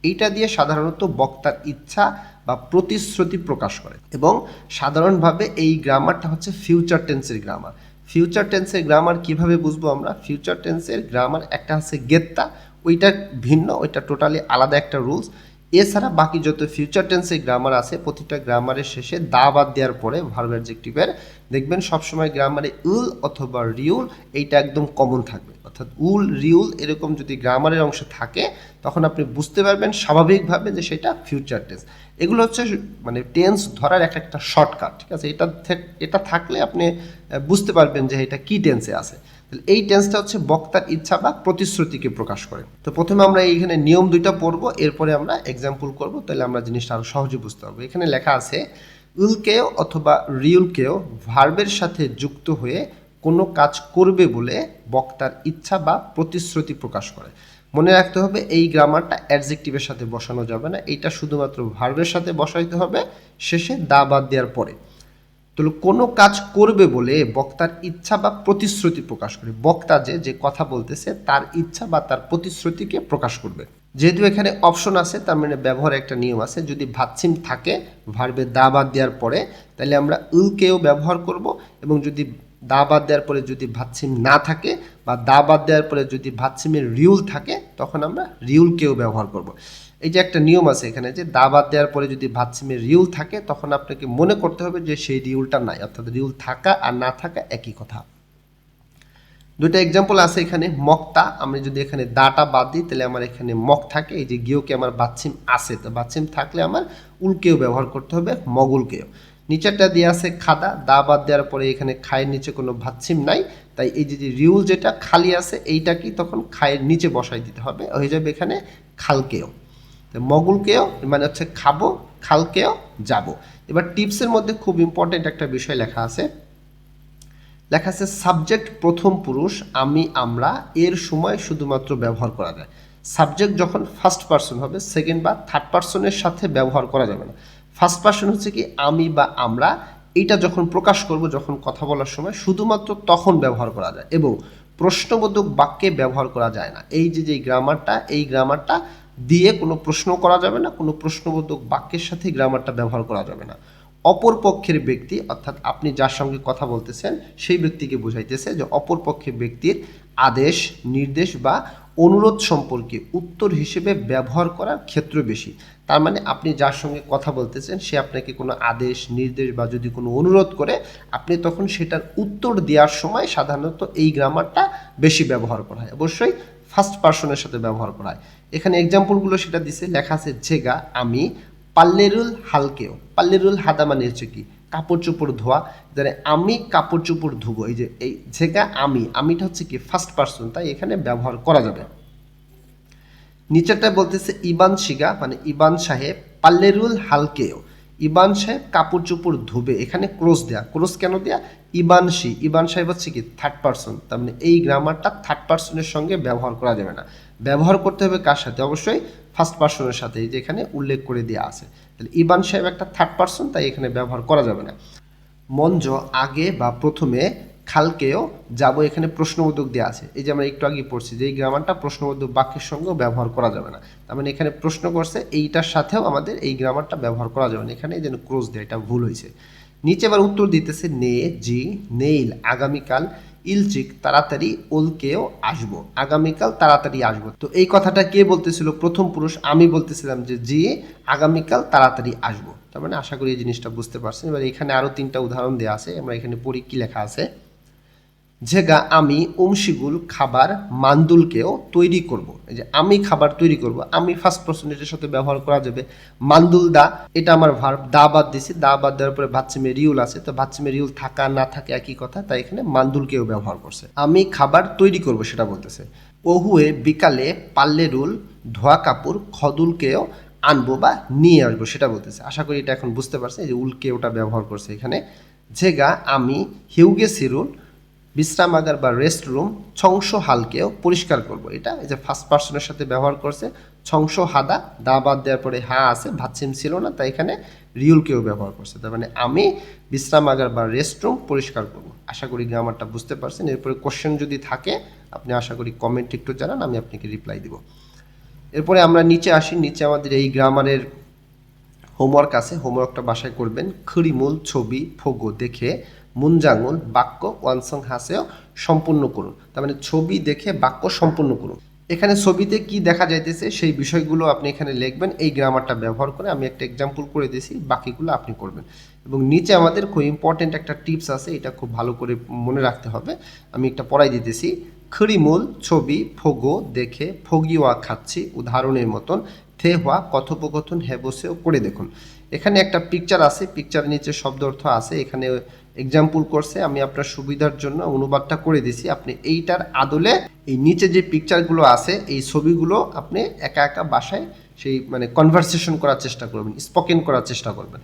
এইটা দিয়ে সাধারণত বক্তার ইচ্ছা বা প্রতিশ্রুতি প্রকাশ করে এবং সাধারণভাবে এই গ্রামারটা হচ্ছে ফিউচার টেন্সের গ্রামার। ফিউচার টেন্সের গ্রামার কিভাবে বুঝবো আমরা? ফিউচার টেন্সের গ্রামার একটা আছে গেত্তা, ওইটা ভিন্ন, ওইটা টোটালি আলাদা একটা রুলস। এছাড়া বাকি যত ফিউচার টেন্সের গ্রামার আছে প্রতিটা গ্রামারের শেষে দা বাদ দেওয়ার পরে ভার্ব অ্যাডজেক্টিভের দেখবেন সবসময় গ্রামারে উল অথবা রিউল এইটা একদম কমন থাকবে। অর্থাৎ উল রিউল এরকম যদি গ্রামারের অংশ থাকে তখন আপনি বুঝতে পারবেন স্বাভাবিকভাবে যে সেটা ফিউচার টেন্স। এগুলো হচ্ছে মানে টেন্স ধরার একটা শর্টকাট, ঠিক আছে? এটা থাকলে আপনি বুঝতে পারবেন যে এটা কি টেন্সে আছে। এই টেন্সটা হচ্ছে বক্তার ইচ্ছা বা প্রতিশ্রুতিকে প্রকাশ করে। তো প্রথমে আমরা এইখানে নিয়ম দুইটা পড়বো, এরপরে আমরা এক্সাম্পল করব, তাহলে আমরা জিনিসটা আরো সহজে বুঝতে পারবো। এখানে লেখা আছে উলকেও অথবা রিউলকেও ভার্বের সাথে যুক্ত হয়ে কোনো কাজ করবে বলে বক্তার ইচ্ছা বা প্রতিশ্রুতি প্রকাশ করে। মনে রাখতে হবে এই গ্রামারটা অ্যাডজেক্টিভের সাথে বসানো যাবে না, এইটা শুধুমাত্র ভার্বের সাথে বসাইতে হবে শেষে দা বাদ দেওয়ার পরে। তাহলে কোনো কাজ করবে বলে বক্তার ইচ্ছা বা প্রতিশ্রুতি প্রকাশ করে। বক্তা যে কথা বলতেছে তার ইচ্ছা বা তার প্রতিশ্রুতিকে প্রকাশ করবে। যেহেতু এখানে অপশন আছে তার মানে ব্যবহারের একটা নিয়ম আছে। যদি ভাতসিম থাকে ভার্বে দা বাদ দেওয়ার পরে তাহলে আমরা উলকেও ব্যবহার করব, এবং যদি দা বাদ দেওয়ার পরে যদি ভাতসিম না থাকে বা দা বাদ দেওয়ার পরে যদি ভাতসিমের রিউল থাকে তখন আমরা রিউলকেও ব্যবহার করব। এই যে একটা নিয়ম আছে এখানে যে দা বাদ দেওয়ার পরে যদি ভাতসিমের রিউল থাকে তখন আপনাকে মনে করতে হবে যে সেই রিউলটা নাই, অর্থাৎ রিউল থাকা আর না থাকা একই কথা। দুইটা এক্সাম্পল আছে এখানে। মক্তা, আমি যদি এখানে দাটা বাদ দিই তাহলে আমার এখানে মক থাকে, এই যে গিয়েকে আমার বাচ্ছিম আছে, তো বাচ্ছিম থাকলে আমার উলকেও ব্যবহার করতে হবে, মগুলকেও। নিচেরটা দিয়ে আছে খাদা, দা বাদ দেওয়ার পরে এখানে খায়ের নিচে কোনো ভাতছিম নাই, তাই এই যে রিউল যেটা খালি আছে এইটা কি তখন খায়ের নিচে বসাই দিতে হবে, হয়ে যাবে এখানে খালকেও। মগুলকেও মানে হচ্ছে খাবো, খালকেও যাব। এবার টিপসের মধ্যে খুব ইম্পর্টেন্ট একটা বিষয় লেখা আছে, সাবজেক্ট প্রথম পুরুষ আমি আমরা এর সময় শুধুমাত্র ব্যবহার করা যায়। সাবজেক্ট যখন ফার্স্ট পার্সন হবে সেকেন্ড বা থার্ড পার্সনের সাথে ব্যবহার করা যাবে না। ফার্স্ট পার্সন হচ্ছে কি আমি বা আমরা, এইটা যখন প্রকাশ করব যখন কথা বলার সময় শুধুমাত্র তখন ব্যবহার করা যায়, এবং প্রশ্নবোধক বাক্যে ব্যবহার করা যায় না। এই যে গ্রামারটা, এই গ্রামারটা দিয়ে কোনো প্রশ্ন করা যাবে না, কোনো প্রশ্নবোধক বাক্যের সাথে গ্রামারটা ব্যবহার করা যাবে না। অপর পক্ষের ব্যক্তি অর্থাৎ আপনি যার সঙ্গে কথা বলতেছেন সেই ব্যক্তিকে বোঝাইতেছে যে অপর পক্ষের ব্যক্তির আদেশ নির্দেশ বা অনুরোধ সম্পর্কে উত্তর হিসেবে ব্যবহার করার ক্ষেত্র বেশি। তার মানে আপনি যার সঙ্গে কথা বলতেছেন সে আপনাকে কোনো আদেশ নির্দেশ বা যদি কোনো অনুরোধ করে আপনি তখন সেটার উত্তর দেওয়ার সময় সাধারণত এই গ্রামারটা বেশি ব্যবহার করা হয়, অবশ্যই ফার্স্ট পার্সনের সাথে ব্যবহার করা হয়। এখানে এক্সাম্পলগুলো সেটা দিছে, লেখা আছে জেগা আমি, পাল্লেরুল হালকেও, পাল্লেরুল হাদা মানে হচ্ছে কি কাপড় চোপড় ধোয়া, মানে আমি কাপড় চোপড় ধুবো, এই যে এই যেটা আমিটা হচ্ছে কি ফার্স্ট পার্সন, তাই এখানে ব্যবহার করা যাবে। নিচেরটা বলতেছে ইবান শিগা, মানে ইবান সাহেব পাল্লেরুল হালকেও, ইবান সাহেব কাপড় চোপড় ধুবে, এখানে ক্রোজ দেয়া, ক্রোজ কেন দেয়া, ইবান সাহেব হচ্ছে কি থার্ড পার্সন, তার মানে এই গ্রামারটা থার্ড পার্সনের সঙ্গে ব্যবহার করা যাবে না, ব্যবহার করতে হবে কার সাথে, অবশ্যই ফার্স্ট পার্সনের সাথে, এই যে এখানে উল্লেখ করে দেওয়া আছে। তাহলে ইবান সাহেব একটা থার্ড পার্সন, তাই এখানে ব্যবহার করা যাবে না। মঞ্জ আগে বা প্রথমে, খালকেও যাব, এখানে প্রশ্নবোধক দেওয়া আছে, এই যে আমরা একটু আগে পড়ছি যে এই গ্রামারটা প্রশ্নবোধক বাক্যের সঙ্গেও ব্যবহার করা যাবে না, তার মানে এখানে প্রশ্ন করছে এইটার সাথেও আমাদের এই গ্রামারটা ব্যবহার করা যাবে না, এখানে যেন ক্রোজ দেয়, এটা ভুল হয়েছে। নিচে আবার উত্তর দিতেছে নে জি নেইল আগামীকাল, ইলচিক তাড়াতাড়ি, ওলকেও আসবো, আগামীকাল তাড়াতাড়ি আসবো। তো এই কথাটা কে বলতেছিল, প্রথম পুরুষ, আমি বলতেছিলাম যে জি আগামীকাল তাড়াতাড়ি আসবো, তার মানে আশা করি এই জিনিসটা বুঝতে পারছেন। এবার এখানে আরো 3টা উদাহরণ দেওয়া আছে, আমরা এখানে পড়ি কি লেখা আছে। যেগা আমি উমশিগুল খাবার মান্দুলকেও তৈরি করব, এই যে আমি খাবার তৈরি করব, আমি ফার্স্ট পার্সন, এটার সাথে ব্যবহার করা যাবে। মান্দুল দা, এটা আমার ভার্ব, দা বাদ দিছি, দা বাদ দেওয়ার পরে ভাচ্ছিমে রিউল আছে, তো ভাচ্ছিমে রিউল থাকা না থাকে একই কথা, তাই এখানে মান্দুলকেও ব্যবহার করছে। আমি খাবার তৈরি করব সেটা বলতেছে। ওহুয়ে বিকালে পাল্লেরুল ধোয়া কাপড় খদুলকেও আনবো বা নিয়ে আসবো সেটা বলতেছে, আশা করি এটা এখন বুঝতে পারছে, এই যে উলকে ওটা ব্যবহার করছে এখানে। যেগা আমি হিউগে সিরুল বিশ্রামাগার বা রেস্ট রুম ছংস হালকেও পরিষ্কার করব, এটা এই যে ফার্স্ট পার্সনের সাথে ব্যবহার করছে। ছংস হাদা, দা বাদ দেওয়ার পরে হা আছে, ভাচ্ছিম ছিল না, তাই এখানে রিউলকেও ব্যবহার করছে, তার মানে আমি বিশ্রামাগার বা রেস্ট রুম পরিষ্কার করব। আশা করি গ্রামারটা বুঝতে পারছেন। এরপরে কোশ্চেন যদি থাকে আপনি আশা করি কমেন্ট একটু জানান, আমি আপনাকে রিপ্লাই দিব। এরপরে আমরা নিচে আসি, নিচে আমাদের এই গ্রামারের হোমওয়ার্ক আছে, হোমওয়ার্কটা বাসায় করবেন। খড়িমূল ছবি ফোগো দেখে মুনজাঙ্গুল বাক্য ওয়ানসং হাসেও সম্পূর্ণ করুন, তার মানে ছবি দেখে বাক্য সম্পূর্ণ করুন। এখানে ছবিতে কি দেখা যাইতেছে সেই বিষয়গুলো আপনি এখানে লিখবেন এই গ্রামারটা ব্যবহার করে, আমি একটা এক্সাম্পল করে দিয়েছি, বাকিগুলো আপনি করবেন। এবং নিচে আমাদের খুব ইম্পর্টেন্ট একটা টিপস আছে, এটা খুব ভালো করে মনে রাখতে হবে, আমি একটা পড়াই দিতেছি। খড়িমূল ছবি ফোগো দেখে ফগিওয়া খাচ্ছি উদাহরণের মতন, থে হওয়া কথোপকথন বসেও করে দেখুন। এখানে একটা পিকচার আছে, পিকচার নিচে শব্দ অর্থ আছে, এখানে এক্সাম্পল করছে, আমি আপনার সুবিধার জন্য অনুবাদটা করে দিছি। আপনি এইটার আদলে এই নিচে যে পিকচারগুলো আছে এই ছবিগুলো আপনি একা একা বাসায় সেই মানে কনভারসেশন করার চেষ্টা করবেন, স্পোকেন করার চেষ্টা করবেন।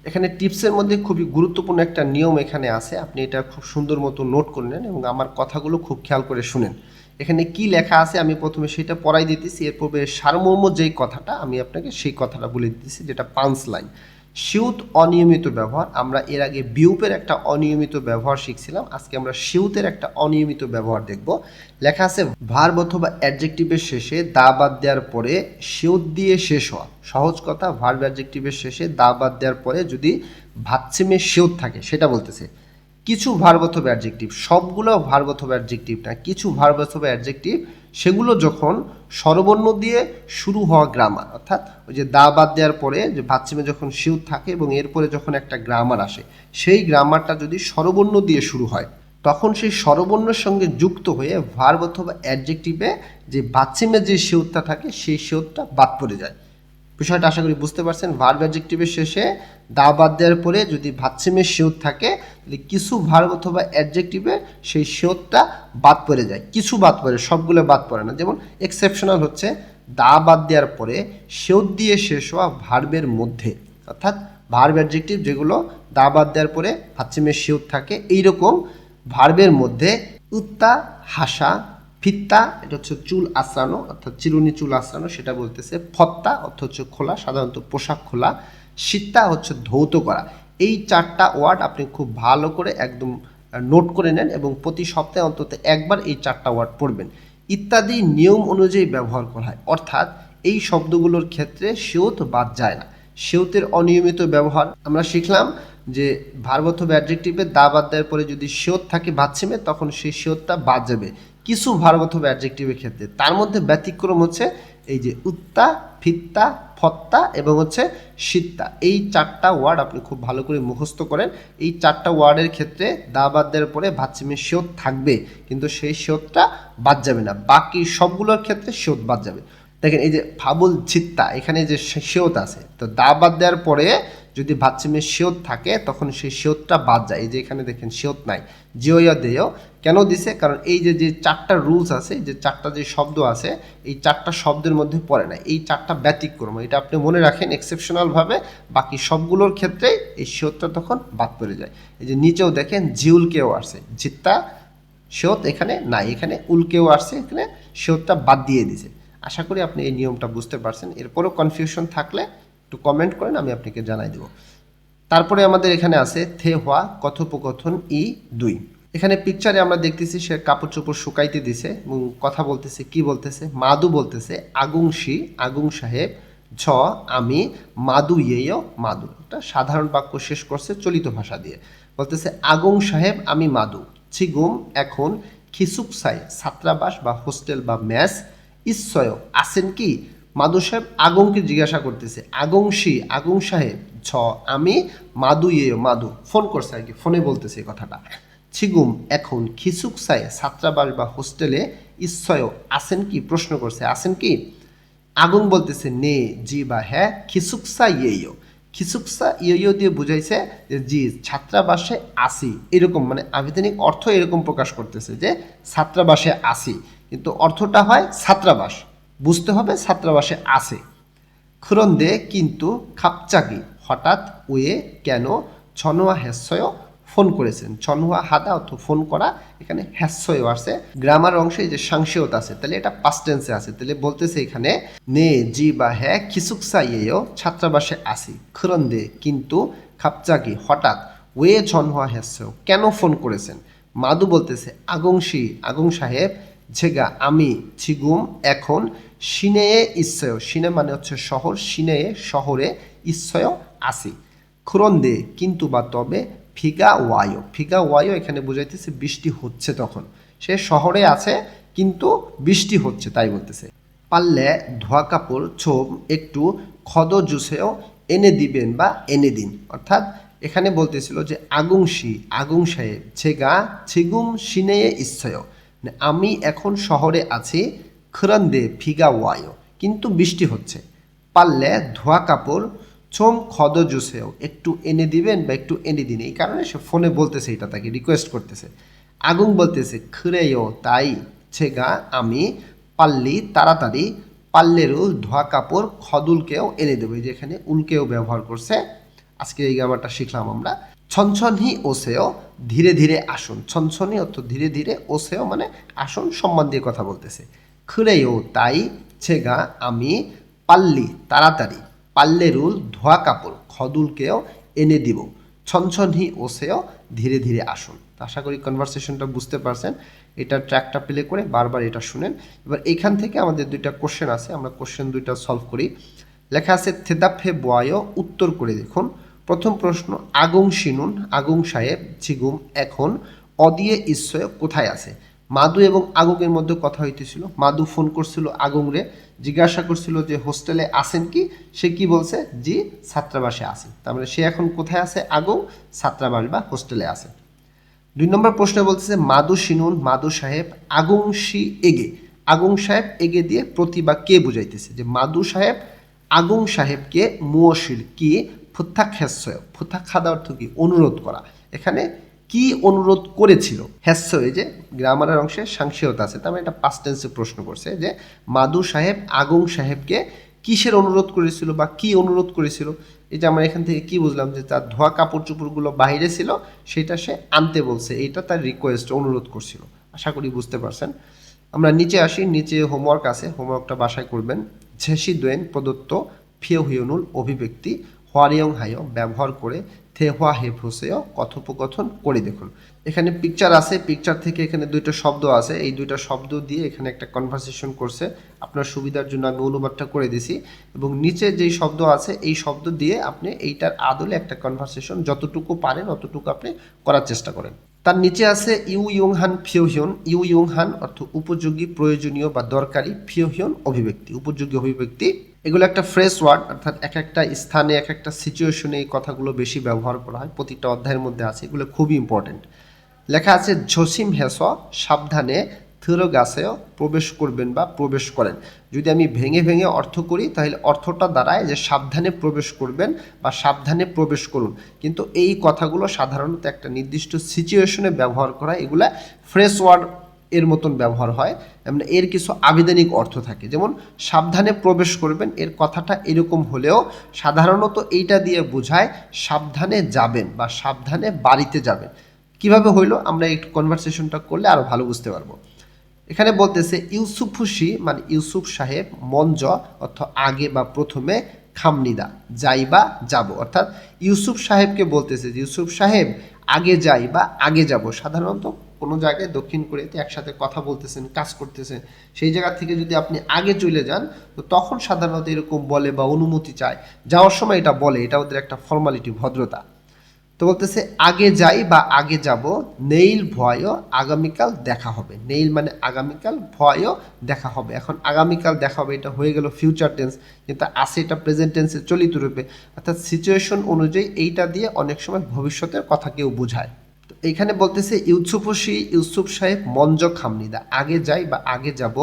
এখানে টিপসের মধ্যে খুবই গুরুত্বপূর্ণ একটা নিয়ম এখানে আছে, আপনি এটা খুব সুন্দর মতো নোট করে নেন এবং আমার কথাগুলো খুব খেয়াল করে শুনেন। এখানে কি লেখা আছে আমি প্রথমে সেটা পড়াই দিতেছি, এরপরে সারমর্ম যেই কথাটা আমি আপনাকে সেই কথাটা বলে দিতেছি, যেটা পাঁচ লাইন। সিউত অনিয়মিত ব্যবহার, আমরা এর আগে বিউপের একটা অনিয়মিত ব্যবহার শিখছিলাম, আজকে আমরা সিউতের একটা অনিয়মিত ব্যবহার দেখব। লেখা আছে ভার্ব অথবা অ্যাডজেক্টিভের শেষে দা বাদ দেওয়ার পরে সিউত দিয়ে শেষ হওয়া। সহজ কথা, ভার্ব অ্যাডজেক্টিভের শেষে দা বাদ দেওয়ার পরে যদি ভাচ্ছিমে সিউত থাকে সেটা বলতেছে। কিছু ভার্ব অথবা অ্যাডজেক্টিভ, সবগুলো ভার্ব অথবা অ্যাডজেক্টিভ না, কিছু ভার্ব অথবা অ্যাডজেক্টিভ সেগুলো যখন স্বরবর্ণ দিয়ে শুরু হওয়া গ্রামার, অর্থাৎ ওই যে দা বাদ দেওয়ার পরে যে ভাচ্ছিমে যখন সিউত থাকে এবং এরপরে যখন একটা গ্রামার আসে, সেই গ্রামারটা যদি স্বরবর্ণ দিয়ে শুরু হয় তখন সেই স্বরবর্ণের সঙ্গে যুক্ত হয়ে ভার্ব অথবা অ্যাডজেক্টিভে যে ভাচ্ছিমে যে সিউতটা থাকে সেই সিউতটা বাদ পড়ে যায়। বিষয়টা আশা করি বুঝতে পারছেন। ভার্ব অ্যাডজেক্টিভের শেষে দা বাদ দেওয়ার পরে যদি ভাচ্ছিমের সিউত থাকে তাহলে কিছু ভার্ব অথবা অ্যাডজেক্টিভে সেই সিউতটা বাদ পড়ে যায়, কিছু বাদ পড়ে, সবগুলো বাদ পড়ে না। যেমন এক্সেপশনাল হচ্ছে দা বাদ দেওয়ার পরে সিউত দিয়ে শেষ হওয়া ভার্বের মধ্যে, অর্থাৎ ভার্ব অ্যাডজেক্টিভ যেগুলো দা বাদ দেওয়ার পরে ভাচ্ছিমের সিউত থাকে, এইরকম ভার্বের মধ্যে উত্তা হাসা ফিত্তা, এটা হচ্ছে চুল আঁচড়ানো অর্থাৎ চিরুনি চুল আঁচড়ানো সেটা বলতেছে। ফত্তা অর্থ হচ্ছে খোলা, সাধারণত পোশাক খোলা। শীত্তা হচ্ছে ধৌত করা। এই 4টা ওয়ার্ড আপনি খুব ভালো করে একদম নোট করে নেন এবং প্রতি সপ্তাহে অন্তত একবার এই 4টা ওয়ার্ড পড়বেন। ইত্যাদি নিয়ম অনুযায়ী ব্যবহার করা হয়, অর্থাৎ এই শব্দগুলোর ক্ষেত্রে সিউত বাদ যায় না। সিউতের অনিয়মিত ব্যবহার আমরা শিখলাম যে ভার্ব অথবা অ্যাডজেক্টিভে দা বাদ দেওয়ার পরে যদি সিউত থাকে ভাচ্ছিমে তখন সেই সিউতটা বাদ যাবে কিছু ভার্ব অথবা অ্যাডজেক্টিভের ক্ষেত্রে। তার মধ্যে ব্যতিক্রম হচ্ছে এই যে উত্তা ফিত্তা ফত্তা এবং হচ্ছে শীত্তা, এই 4টা ওয়ার্ড আপনি খুব ভালো করে মুখস্থ করেন। এই 4টা ওয়ার্ডের ক্ষেত্রে দা বাদ দেওয়ার পরে ভাচ্ছিমের সিউত থাকবে কিন্তু সেই সিউতটা বাদ যাবে না, বাকি সবগুলোর ক্ষেত্রে সিউত বাদ যাবে। দেখেন এই যে ফাবুল ছিত্তা, এখানে যে সিউত আছে, তো দা বাদ দেওয়ার পরে যদি বাচ্চিমে শিওত থাকে তখন সেই শিওতটা বাদ যায়। এই যে এখানে দেখেন শিওত নাই, জিওয়া দেয় কেন দিছে, কারণ এই যে যে চারটা রুলস আছে, যে চারটা যে শব্দ আছে, এই চারটা শব্দের মধ্যে পড়ে না, এই চারটা ব্যতিক্রম, এটা আপনি মনে রাখেন এক্সেপশনালভাবে। বাকি সবগুলোর ক্ষেত্রে এই শিওতটা তখন বাদ পড়ে যায়। এই যে নিচেও দেখেন জিউলকেও আসছে, জিত্তা শিওত এখানে নাই, এখানে উলকেও আসছে, এখানে শিওতটা বাদ দিয়ে দিছে। আশা করি আপনি এই নিয়মটা বুঝতে পারছেন। এরপরও কনফিউশন থাকলে একটু কমেন্ট করেন, আমি আপনাকে জানাই দেব। তারপরে আমাদের এখানে আছে থে হওয়া কথোপকথন ই2। এখানে পিকচারে আমরা দেখতেছি সে কাপড় চোপড় শুকাইতে দিছে এবং কথা বলতেছে। কি বলতেছে? মাদু বলতেছে আগুংশি আগুং সাহেব, ছ আমি, মাদু ইয়েও মাদু। এটা সাধারণ বাক্য শেষ করছে চলিত ভাষা দিয়ে। বলতেছে আগুং সাহেব আমি মাদু, ছিগুম এখন, খিসুকসাই ছাত্রাবাস বা হোস্টেল বা মেস, ঈশ্বয় আছেন কি? মাদু সাহেব আগুংকে জিজ্ঞাসা করতেছে আগুংশি আগুং সাহেব, ছ আমি, মাদু ইয়েও মাদু। ফোন করছে আর কি, ফোনে বলতেছে এই কথাটা। ছিগুম এখন, খিসুকসাই ছাত্রাবাস বা হোস্টেলে, ঈশ্বয় আছেন কি? প্রশ্ন করছে আছেন কি? আগুন বলতেছে নে জি বা হ্যাঁ, খিসুকসা ইয়েও, খিসুকসা ইয়েও দিয়ে বুঝাইছে যে জি ছাত্রাবাসে আসি, এরকম মানে আবেদনিক অর্থ এরকম প্রকাশ করতেছে যে ছাত্রাবাসে আসি, কিন্তু অর্থটা হয় ছাত্রাবাস, বুঝতে হবে ছাত্রাবাসে আসে। খুরন্দে কিন্তু, খাপচাকি হঠাৎ, ওয়ে কেন, ছনোয়া হেসয় ফোন করেছেন, ছনোয়া হাদা অর্থ ফোন করা, এখানে হেসয় আছে। গ্রামার অংশে যে সাংশেয়ত আছে, তাহলে এটা পাস্ট টেন্সে আছে, তাহলে বলতেছে এখানে নে জি বা হ্যাঁ, খিসুকসা ইয়েও ছাত্রাবাসে আসি, খুরন্দে কিন্তু, খাপচাকি হঠাৎ, ওয়ে ছনোয়া হেসয় কেন ফোন করেছেন। মাদু বলতেছে আগংশী আগুং সাহেব, ঝেগা আমি, ছিগুম এখন, সিনেয়ে ইচ্ছয়, সিনে মানে হচ্ছে শহর, সিনেয়ে শহরে, ইচ্ছয় আসি। খুরন্দে কিন্তু বা তবে, ফিগা ওয়ায়ো, ফিগা ওয়ায়ো এখানে বুঝাইতেছে বৃষ্টি হচ্ছে, তখন সে শহরে আছে কিন্তু বৃষ্টি হচ্ছে তাই বলতেছে। পারলে ধোয়া কাপড় ছোপ একটু খদ জুসেও এনে দিবেন বা এনে দিন, অর্থাৎ এখানে বলতেছিল যে আগুংশি আগুং সাহেব, ছেগা ছিগুম সিনেয়ে ইচ্ছয়, আমি এখন শহরে আছি, খরন্দে ফিগা ওয়ায়ো কিন্তু বৃষ্টি হচ্ছে। পারলে ধোয়া কাপড় ছোম খদ জুসেও একটু এনে দিবেন বা একটু এনে দিন, এই কারণে সে ফোনে বলতেছে, এটা তাকে রিকোয়েস্ট করতেছে। আগুন বলতেছে খরেও তাই, ছেগা আমি, পাল্লি তাড়াতাড়ি, পাল্লেরও ধোয়া কাপড় খদুলকেও এনে দেবে, যে এখানে উলকেও ব্যবহার করছে। আজকে এই গ্রামারটা শিখলাম আমরা। ছনছনহি ওসেও ধীরে ধীরে আসুন, ছনছনি অর্থ ধীরে ধীরে, ওসেও মানে আসুন, সম্মান দিয়ে কথা বলতেছে। খুরেও তাই, ছেগা আমি, পাল্লি তাড়াতাড়ি, পাল্লেরুল ধোয়া কাপড় খদুলকেও এনে দিব, ছনছনহি ওসেও ধীরে ধীরে আসুন। আশা করি কনভারসেশনটা বুঝতে পারছেন। এটা ট্র্যাকটা প্লে করে বারবার এটা শুনেন। এবার এখান থেকে আমাদের দুইটা কোশ্চেন আছে, আমরা কোশ্চেন দুইটা সলভ করি। লেখা আছে থেদাফে বয়, উত্তর করে দেখুন। প্রথম প্রশ্ন আগুং শিনুন আগুং সাহেব, ছিগুম এখন, অদিয়ে ঈশ্বয় কোথায় আছে। মাদু এবং আগুনের মধ্যে কথা হইতেছিল, মাদু ফোন করছিল আগুং রে, জিজ্ঞাসা করছিল যে হোস্টেলে আসেন কি, সে কি বলছে জি ছাত্রাবাসে আছে, তার মানে সে এখন কোথায় আছে, আগুং ছাত্রাবাস বা হোস্টেলে আছে। 2 নম্বর প্রশ্নে বলতেছে মাদু শিনুন মাদু সাহেব, আগুং শি এগে, আগুং সাহেব এগে দিয়ে প্রতিভা কে বুঝাইতেছে, যে মাদু সাহেব আগুং সাহেবকে মুয়শিল কি, ফুত্থাক হেস্যয়, ফুত্থাক খাদা অর্থ কি, অনুরোধ করা, এখানে কি অনুরোধ করেছিল। হেস্যয় যে গ্রামারের অংশে সাংশিয়তা আছে, তার মানে এটা পাস্ট টেন্সে প্রশ্ন করছে যে মাদু সাহেব আগুং সাহেবকে কিসের অনুরোধ করেছিল বা কি অনুরোধ করেছিল। এই যে আমরা এখান থেকে কি বুঝলাম, যে তার ধোয়া কাপড় চোপড়গুলো বাইরে ছিল, সেটা সে আনতে বলছে, এইটা তার রিকোয়েস্ট, অনুরোধ করছিল। আশা করি বুঝতে পারছেন। আমরা নিচে আসি, নিচে হোমওয়ার্ক আছে, হোমওয়ার্কটা বাসায় করবেন। ঝেসি দোয়েন প্রদত্ত ফিও হিওনুল অভিব্যক্তি হোয়ারিয়ং হাইও ব্যবহার করে থে হোয়া হে ফোসেও কথোপকথন করে দেখুন। এখানে পিকচার আছে, পিকচার থেকে এখানে দুইটা শব্দ আছে, এই দুইটা শব্দ দিয়ে এখানে একটা কনভারসেশন করছে। আপনার সুবিধার জন্য আমি অনুবাদটা করে দিছি, এবং নিচে যেই শব্দ আছে এই শব্দ দিয়ে আপনি এইটার আদলে একটা কনভারসেশন যতটুকু পারেন অতটুকু আপনি করার চেষ্টা করেন। তার নিচে আছে ইউ ইয়ং হান ফিওহিয়ন, ইউ ইয়ং হান অর্থ উপযোগী, প্রয়োজনীয় বা দরকারি, ফিওহিয়ন অভিব্যক্তি, উপযোগী অভিব্যক্তি। এগুলো একটা ফ্রেশ ওয়ার্ড, অর্থাৎ এক একটা স্থানে এক একটা সিচুয়েশনে এই কথাগুলো বেশি ব্যবহার করা হয়, প্রতিটা অধ্যায়ের মধ্যে আছে, এগুলো খুবই ইম্পর্টেন্ট। লেখা আছে ঝসিম হেস সাবধানে, থুরগাসেও প্রবেশ করবেন বা প্রবেশ করেন। যদি আমি ভেঙে ভেঙে অর্থ করি তাহলে অর্থটা দাঁড়ায় যে সাবধানে প্রবেশ করবেন বা সাবধানে প্রবেশ করুন। কিন্তু এই কথাগুলো সাধারণত একটা নির্দিষ্ট সিচুয়েশনে ব্যবহার করা, এগুলা ফ্রেশ ওয়ার্ড এর মতন ব্যবহার হয়, মানে এর কিছু আবেদনিক অর্থ থাকে। যেমন সাবধানে প্রবেশ করবেন, এর কথাটা এরকম হলেও সাধারণত এইটা দিয়ে বোঝায় সাবধানে যাবেন বা সাবধানে বাড়িতে যাবেন। কিভাবে হইলো আমরা একটু কনভারসেশনটা করলে আরো ভালো বুঝতে পারবো। এখানে বলতেছে ইউসুফুসি মানে ইউসুফ সাহেব, মঞ্জ অর্থাৎ আগে বা প্রথমে, খামনিদা যাই বা যাব, অর্থাৎ ইউসুফ সাহেবকে বলতেছে যে ইউসুফ সাহেব আগে যাই বা আগে যাব। সাধারণত কোনো জায়গায় দক্ষিণ কোরিয়াতে একসাথে কথা বলতেছেন, কাজ করতেছেন, সেই জায়গা থেকে যদি আপনি আগে চলে যান তো তখন সাধারণত এরকম বলে বা অনুমতি চায়, যাওয়ার সময় এটা বলে, এটা ওদের একটা ফর্মালিটি, ভদ্রতা। তো বলতেছে আগে যাই বা আগে যাব, নেইল ভয়ও আগামীকাল দেখা হবে। নেইল মানে আগামীকাল, ভয়ও দেখা হবে। এখন আগামীকাল দেখা হবে এটা হয়ে গেল ফিউচার টেন্স, কিন্তু আসে এটা প্রেজেন্ট টেন্সে, চলিত রূপে, অর্থাৎ সিচুয়েশন অনুযায়ী এইটা দিয়ে অনেক সময় ভবিষ্যতের কথা কেউ বোঝায়। তো এইখানে বলতেছে ইউসুফসি ইউসুফ সাহেব মঞ্জ খামনিদা আগে যাই বা আগে যাব,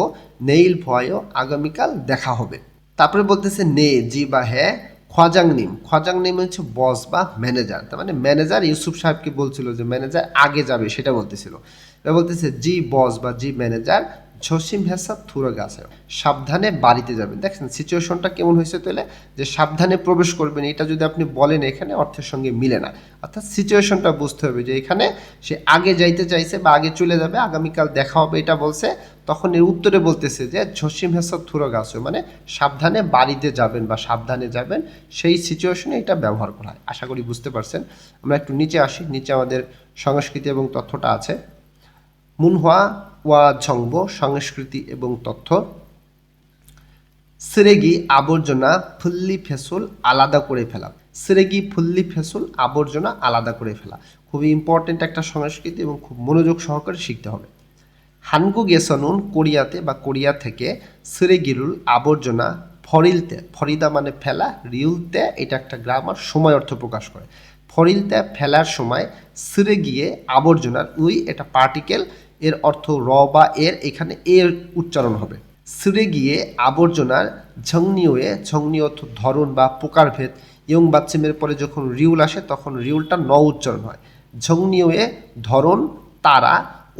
নেইল ভয়ও আগামীকাল দেখা হবে। তারপরে বলতেছে নে জি বা হ্যাঁ, খোয়াজাংনিম। খোয়াজাংনিম হচ্ছে বস বা ম্যানেজার, তার মানে ম্যানেজার ইউসুফ সাহেবকে বলছিল যে ম্যানেজার আগে যাবে, সেটা বলতেছিল। এবার বলতেছে জি বস বা জি ম্যানেজার, ঝসিম হেসা থুরো গাছে, সাবধানে বাড়িতে যাবেন। দেখেন সিচুয়েশনটা কেমন হয়েছে তাহলে, যে সাবধানে প্রবেশ করবেন, এটা যদি আপনি বলেন এখানে অর্থের সঙ্গে মিলে না, অর্থাৎ সিচুয়েশনটা বুঝতে হবে যে এখানে সে আগে যাইতে চাইছে বা আগে চলে যাবে, আগামীকাল দেখা হবে এটা বলছে, তখন এর উত্তরে বলতেছে যে ঝসিম হেসা থুরো গাছে, মানে সাবধানে বাড়িতে যাবেন বা সাবধানে যাবেন, সেই সিচুয়েশনে এটা ব্যবহার করা হয়। আশা করি বুঝতে পারছেন। আমরা একটু নিচে আসি, নিচে আমাদের সংস্কৃতি এবং তথ্যটা আছে। মুনহোয়া ওয়া ঝংব, সংস্কৃতি এবং তথ্য। সিরেগি আবর্জনা, ফুল্লি ফেসুল আলাদা করে ফেলা। সিরেগি ফুল্লি ফেসুল আবর্জনা আলাদা করে ফেলা খুবই ইম্পর্টেন্ট একটা সংস্কৃতি এবং খুব মনোযোগ সহকারে শিখতে হবে। হানগু গেসনুন, কোরিয়াতে বা কোরিয়া থেকে, সিরেগিরুল আবর্জনা ফরিলতে, ফরিদা মানে ফেলা, রিউলতে এটা একটা গ্রামার, সময় অর্থ প্রকাশ করে। ফরিলতে ফেলার সময়, সিরে গিয়ে আবর্জনার, উই এটা পার্টিকেল, এর অর্থ র বা এর, এখানে এর উচ্চারণ হবে। সিরে গিয়ে আবর্জনার ঝংনিওয়ে, ঝংনি অর্থ ধরন বা প্রকারভেদ, ইয়ং বাচ্চেমের পরে যখন রিউল আসে তখন রিউলটা ন উচ্চারণ হয়। ঝংনিওয়ে ধরন, তারা,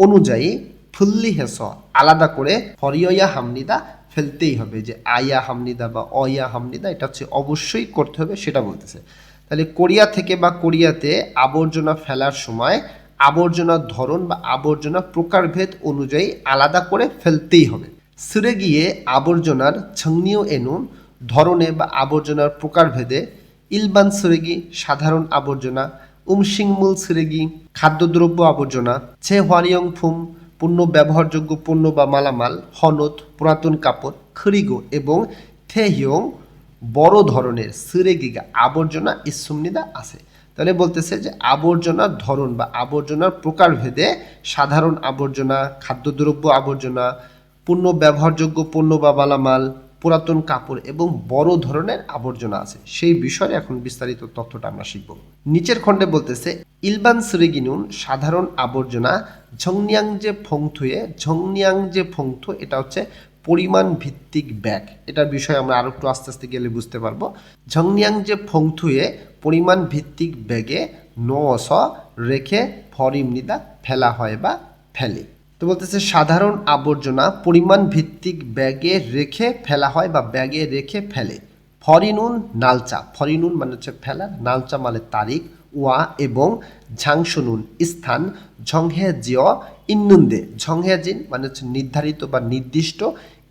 অনুযায়ী, ফুল্লি হেস আলাদা করে, ফরিয়া হামনিদা ফেলতেই হবে, যে আয়া হামনিদা বা অয়া হামনিদা এটা হচ্ছে অবশ্যই করতে হবে, সেটা বলতেছে। তাহলে কোরিয়া থেকে বা কোরিয়াতে আবর্জনা ফেলার সময় আবর্জনার ধরন বা আবর্জনা প্রকারভেদ অনুযায়ী আলাদা করে ফেলতেই হবে। সিরে গিয়ে আবর্জনার ছংনিও এনুন, ধরনে বা আবর্জনার প্রকারভেদে, ইলবান সিরেগি সাধারণ আবর্জনা, উমসিংমুল সিরেগি খাদ্যদ্রব্য আবর্জনা, ছে হোয়ারিয়ং ফুম পণ্য ব্যবহারযোগ্য পণ্য বা মালামাল, হনত পুরাতন কাপড়, খরিগো এবং থেহিয়ং বড় ধরনের, সিরেগিগা আবর্জনা ইসুমনিদা আছে। তাহলে বলতেছে যে আবর্জনার ধরন বা আবর্জনার প্রকারভেদে সাধারণ আবর্জনা, খাদ্যদ্রব্য আবর্জনা, পণ্য ব্যবহারযোগ্য পণ্য বা মালামাল, পুরাতন কাপড় এবং বড় ধরনের আবর্জনা আছে। সেই বিষয়ে এখন বিস্তারিত তথ্যটা আমরা শিখব। নিচের খণ্ডে বলতেছে ইলবান সিরেগিনুন সাধারণ আবর্জনা, ঝংনিয়াং যে ফংথুয়ে, ঝংনিয়াং যে ফংথু এটা হচ্ছে পরিমাণ ভিত্তিক ব্যাগ, এটার বিষয়ে আমরা আরো একটু আস্তে আস্তে গেলে বুঝতে পারবো। ঝংনিয়াং যে ফংথুয়ে পরিমাণ ভিত্তিক ব্যাগে নস রেখে ফরিমনিদা ফেলা হয় বা ফেলে। তো বলতেছে সাধারণ আবর্জনা পরিমাণ ভিত্তিক ব্যাগে রেখে ফেলা হয় বা ব্যাগে রেখে ফেলে। ফরিনুন নালচা, ফরিনুন মানে হচ্ছে ফেলা, নালচা মানে তারিখ, ওয়া এবং ঝাংশুনুন স্থান, ঝংহে জিও ইন্নুন্দে, ঝংহে জিন মানে হচ্ছে নির্ধারিত বা নির্দিষ্ট,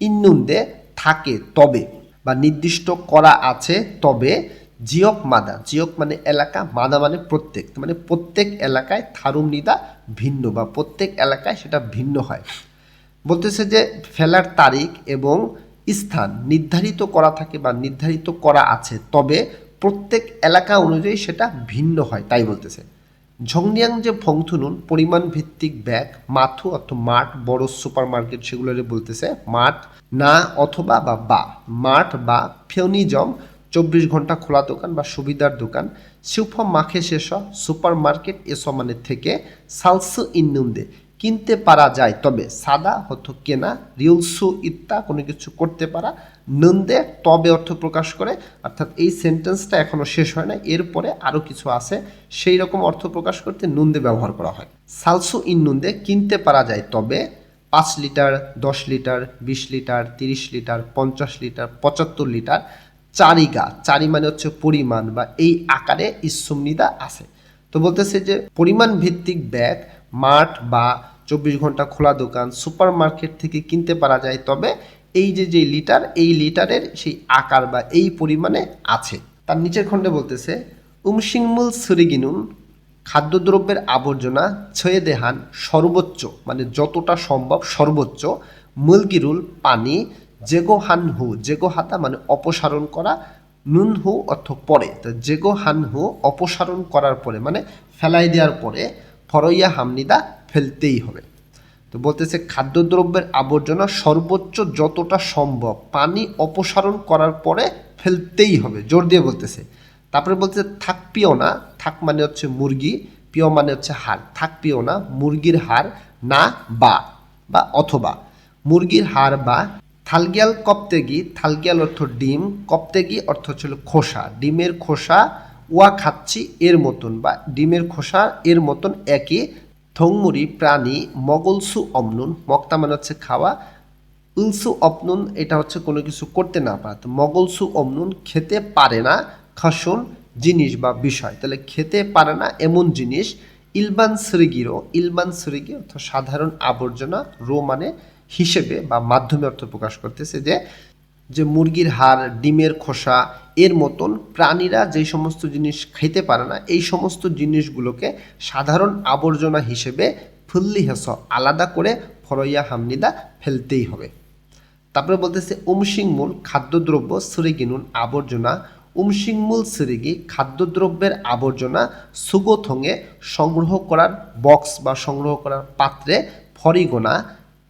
ইন্নুন্দে থাকে তবে বা নির্দিষ্ট করা আছে তবে, জিওক মাদা, জিওক মানে এলাকা, মাদা মানে প্রত্যেক, মানে প্রত্যেক এলাকায় থারুম নিদা ভিন্ন বা প্রত্যেক এলাকায় সেটা ভিন্ন হয়। বলতেছে যে ফেলার তারিখ এবং স্থান নির্ধারিত করা থাকে বা নির্ধারিত করা আছে, তবে প্রত্যেক এলাকা অনুযায়ী সেটা ভিন্ন হয়, তাই বলতেছে। ঝংনিয়াং যে ফংথুনুন পরিমাণ ভিত্তিক ব্যাগ, মাথু অর্থ মাঠ, বড় সুপার মার্কেট সেগুলোরে বলতেছে মাঠ, না অথবা বা মাঠ বা ফেউনিজম 24 ঘন্টা খোলা দোকান বা সুবিধার দোকান, শিউফ মাখে শেষ সুপার মার্কেট এসব মানে থেকে, সালস ইন্নুন্দে কিনতে পারা যায় তবে সাদা হতো কেনা, রিলসু ইত্তা কোনো কিছু করতে পারা, নন্দে তবে অর্থ প্রকাশ করে, অর্থাৎ এই সেন্টেন্সটা এখনো শেষ হয় না, এরপরে আরও কিছু আছে, সেই রকম অর্থ প্রকাশ করতে নন্দে ব্যবহার করা হয়। সালসু ইন নন্দে কিনতে পারা যায় তবে 5 litre, 10 litre, 20 litre, 30 litre, 50 litre, 75 litre, চারিগা, চারি মানে হচ্ছে পরিমাণ বা এই আকারে ইসুমনিদা আছে। তো বলতেছে যে পরিমাণ ভিত্তিক ব্যাগ মাঠ বা 24 ঘন্টা খোলা দোকান সুপার মার্কেট থেকে কিনতে পারা যায় তবে এই যে লিটার, এই লিটারের সেই আকার বা এই পরিমাণে আছে। তার নিচের খণ্ডে বলতেছে উমসিংমুল সুরিগিনুন খাদ্যদ্রব্যের আবর্জনা ছয়ে দেহান সর্বোচ্চ মানে যতটা সম্ভব সর্বোচ্চ, মুলগিরুল পানি, জেগো হানহু, জেগো হাতা মানে অপসারণ করা, নুনহু অর্থ পরে, তো জেগো হানহু অপসারণ করার পরে মানে ফেলাই দেওয়ার পরে, ফরইয়া হামনিদা ফেলতেই হবে। তো বলতেছে খাদ্যদ্রব্যের আবর্জনা সর্বোচ্চ যতটা সম্ভব পানি অপসারণ করার পরে ফেলতেই হবে, জোর দিয়ে বলতেছে। তারপরে বলতেছে থাকপিও না, থাক মানে হচ্ছে মুরগি, পিও মানে হচ্ছে হাড়, থাকপিও না মুরগির হাড়, না বা বা অথবা মুরগির হাড় বা থালগিয়াল কপ্তেগি, থালগিয়াল অর্থ ডিম, কপ্তেগি অর্থ হচ্ছিল খোসা, ডিমের খোসা, ওয়া খাচ্ছি এর মতন বা ডিমের খোসা এর মতন একই, থংমুরি প্রাণী, মগলসু অমনুন, মক্তা মানে হচ্ছে খাওয়া, উলসু অপনুন এটা হচ্ছে কোনো কিছু করতে না পারা, তো মগলসু অমনুন খেতে পারে না, খাসুন জিনিস বা বিষয়, তাহলে খেতে পারে না এমন জিনিস, ইলবান সৃগিরো, ইলবান সৃগি অর্থাৎ সাধারণ আবর্জনা, রো মানে হিসেবে বা মাধ্যমে অর্থ প্রকাশ করতেছে যে মুরগির হাড়, ডিমের খোসা এর মতন প্রাণীরা যে সমস্ত জিনিস খেতে পারে না এই সমস্ত জিনিসগুলোকে সাধারণ আবর্জনা হিসেবে ফুল্লি হেস আলাদা করে ফরইয়া হামনিদা ফেলতেই হবে। তারপরে বলতেছে উমসিংমূল খাদ্যদ্রব্য সুরিগিনুন আবর্জনা, উমসিংমূল সুরিগি খাদ্যদ্রব্যের আবর্জনা সুগোথঙে সংগ্রহ করার বক্স বা সংগ্রহ করার পাত্রে ফরিগোনা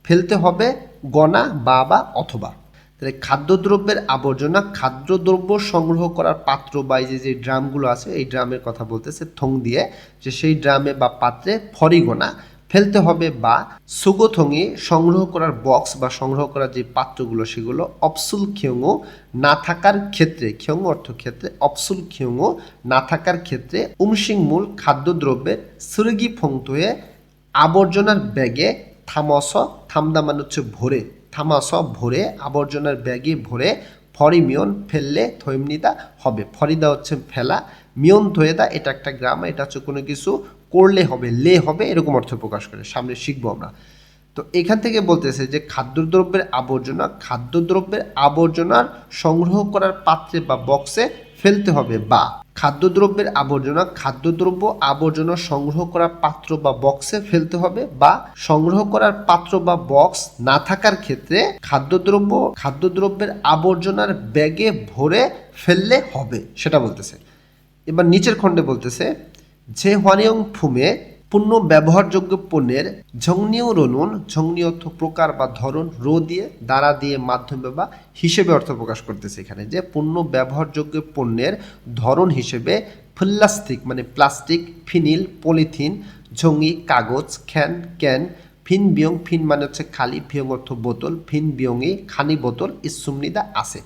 ফেলতে হবে, গনা বা অথবা। তাহলে খাদ্যদ্রব্যের আবর্জনা খাদ্যদ্রব্য সংগ্রহ করার পাত্র বা এই যে ড্রামগুলো আছে এই ড্রামের কথা বলতেছে থং দিয়ে, যে সেই ড্রামে বা পাত্রে ফরিগোনা ফেলতে হবে বা সুগোথঙে সংগ্রহ করার বক্স বা সংগ্রহ করার যে পাত্রগুলো সেগুলো অপসুল খিয়ঙো না থাকার ক্ষেত্রে, খিয়ঙ অর্থ ক্ষেত্রে, অপসুল খিয়ঙো না থাকার ক্ষেত্রে উমসিংমূল খাদ্যদ্রব্যের সুরগি ফংতুয়ে আবর্জনার ব্যাগে থামস, থামদা মানে হচ্ছে ভরে, থামাস ভরে আবর্জনার ব্যাগে ভরে ফরিমিয়ন ফেললে থৈমনিদা হবে, ফরিদা হচ্ছে ফেলা, মিয়ন ধোয়েদা এটা একটা গ্রামার, এটা হচ্ছে কোনো কিছু করলে হবে, লে হবে এরকম অর্থ প্রকাশ করে, সামনে শিখবো আমরা। তো এখান থেকে বলতেছে যে খাদ্যদ্রব্যের আবর্জনা খাদ্যদ্রব্যের আবর্জনার সংগ্রহ করার পাত্রে বা বক্সে ফেলতে হবে বা খাদ্যদ্রব্যের আবর্জনা খাদ্যদ্রব্য আবর্জনা সংগ্রহ করার পাত্র বা বক্সে ফেলতে হবে বা সংগ্রহ করার পাত্র বা বক্স না থাকার ক্ষেত্রে খাদ্যদ্রব্যের আবর্জনার ব্যাগে ভরে ফেললে হবে, সেটা বলতেছে। এবার নিচের খণ্ডে বলতেছে যে হনিয়ং ফুমে পূর্ণ ব্যবহারযোগ্য পণ্যের ঝংনিও রনুন, ঝংনিও অর্থ প্রকার বা ধরন, রো দিয়ে দ্বারা দিয়ে মাধ্যমে বা হিসেবে অর্থ প্রকাশ করতেছে এখানে, যে পূর্ণ ব্যবহারযোগ্য পণ্যের ধরন হিসেবে প্লাস্টিক মানে প্লাস্টিক, ফিনিল পলিথিন, ঝঙ্গি কাগজ, খ্যান ক্যান, ফিন বিয়ং, ফিন মানে হচ্ছে খালি, বিয়ং অর্থ বোতল, ফিন বিয়ংয়ে খানি বোতল ইসুমনিদা আছে।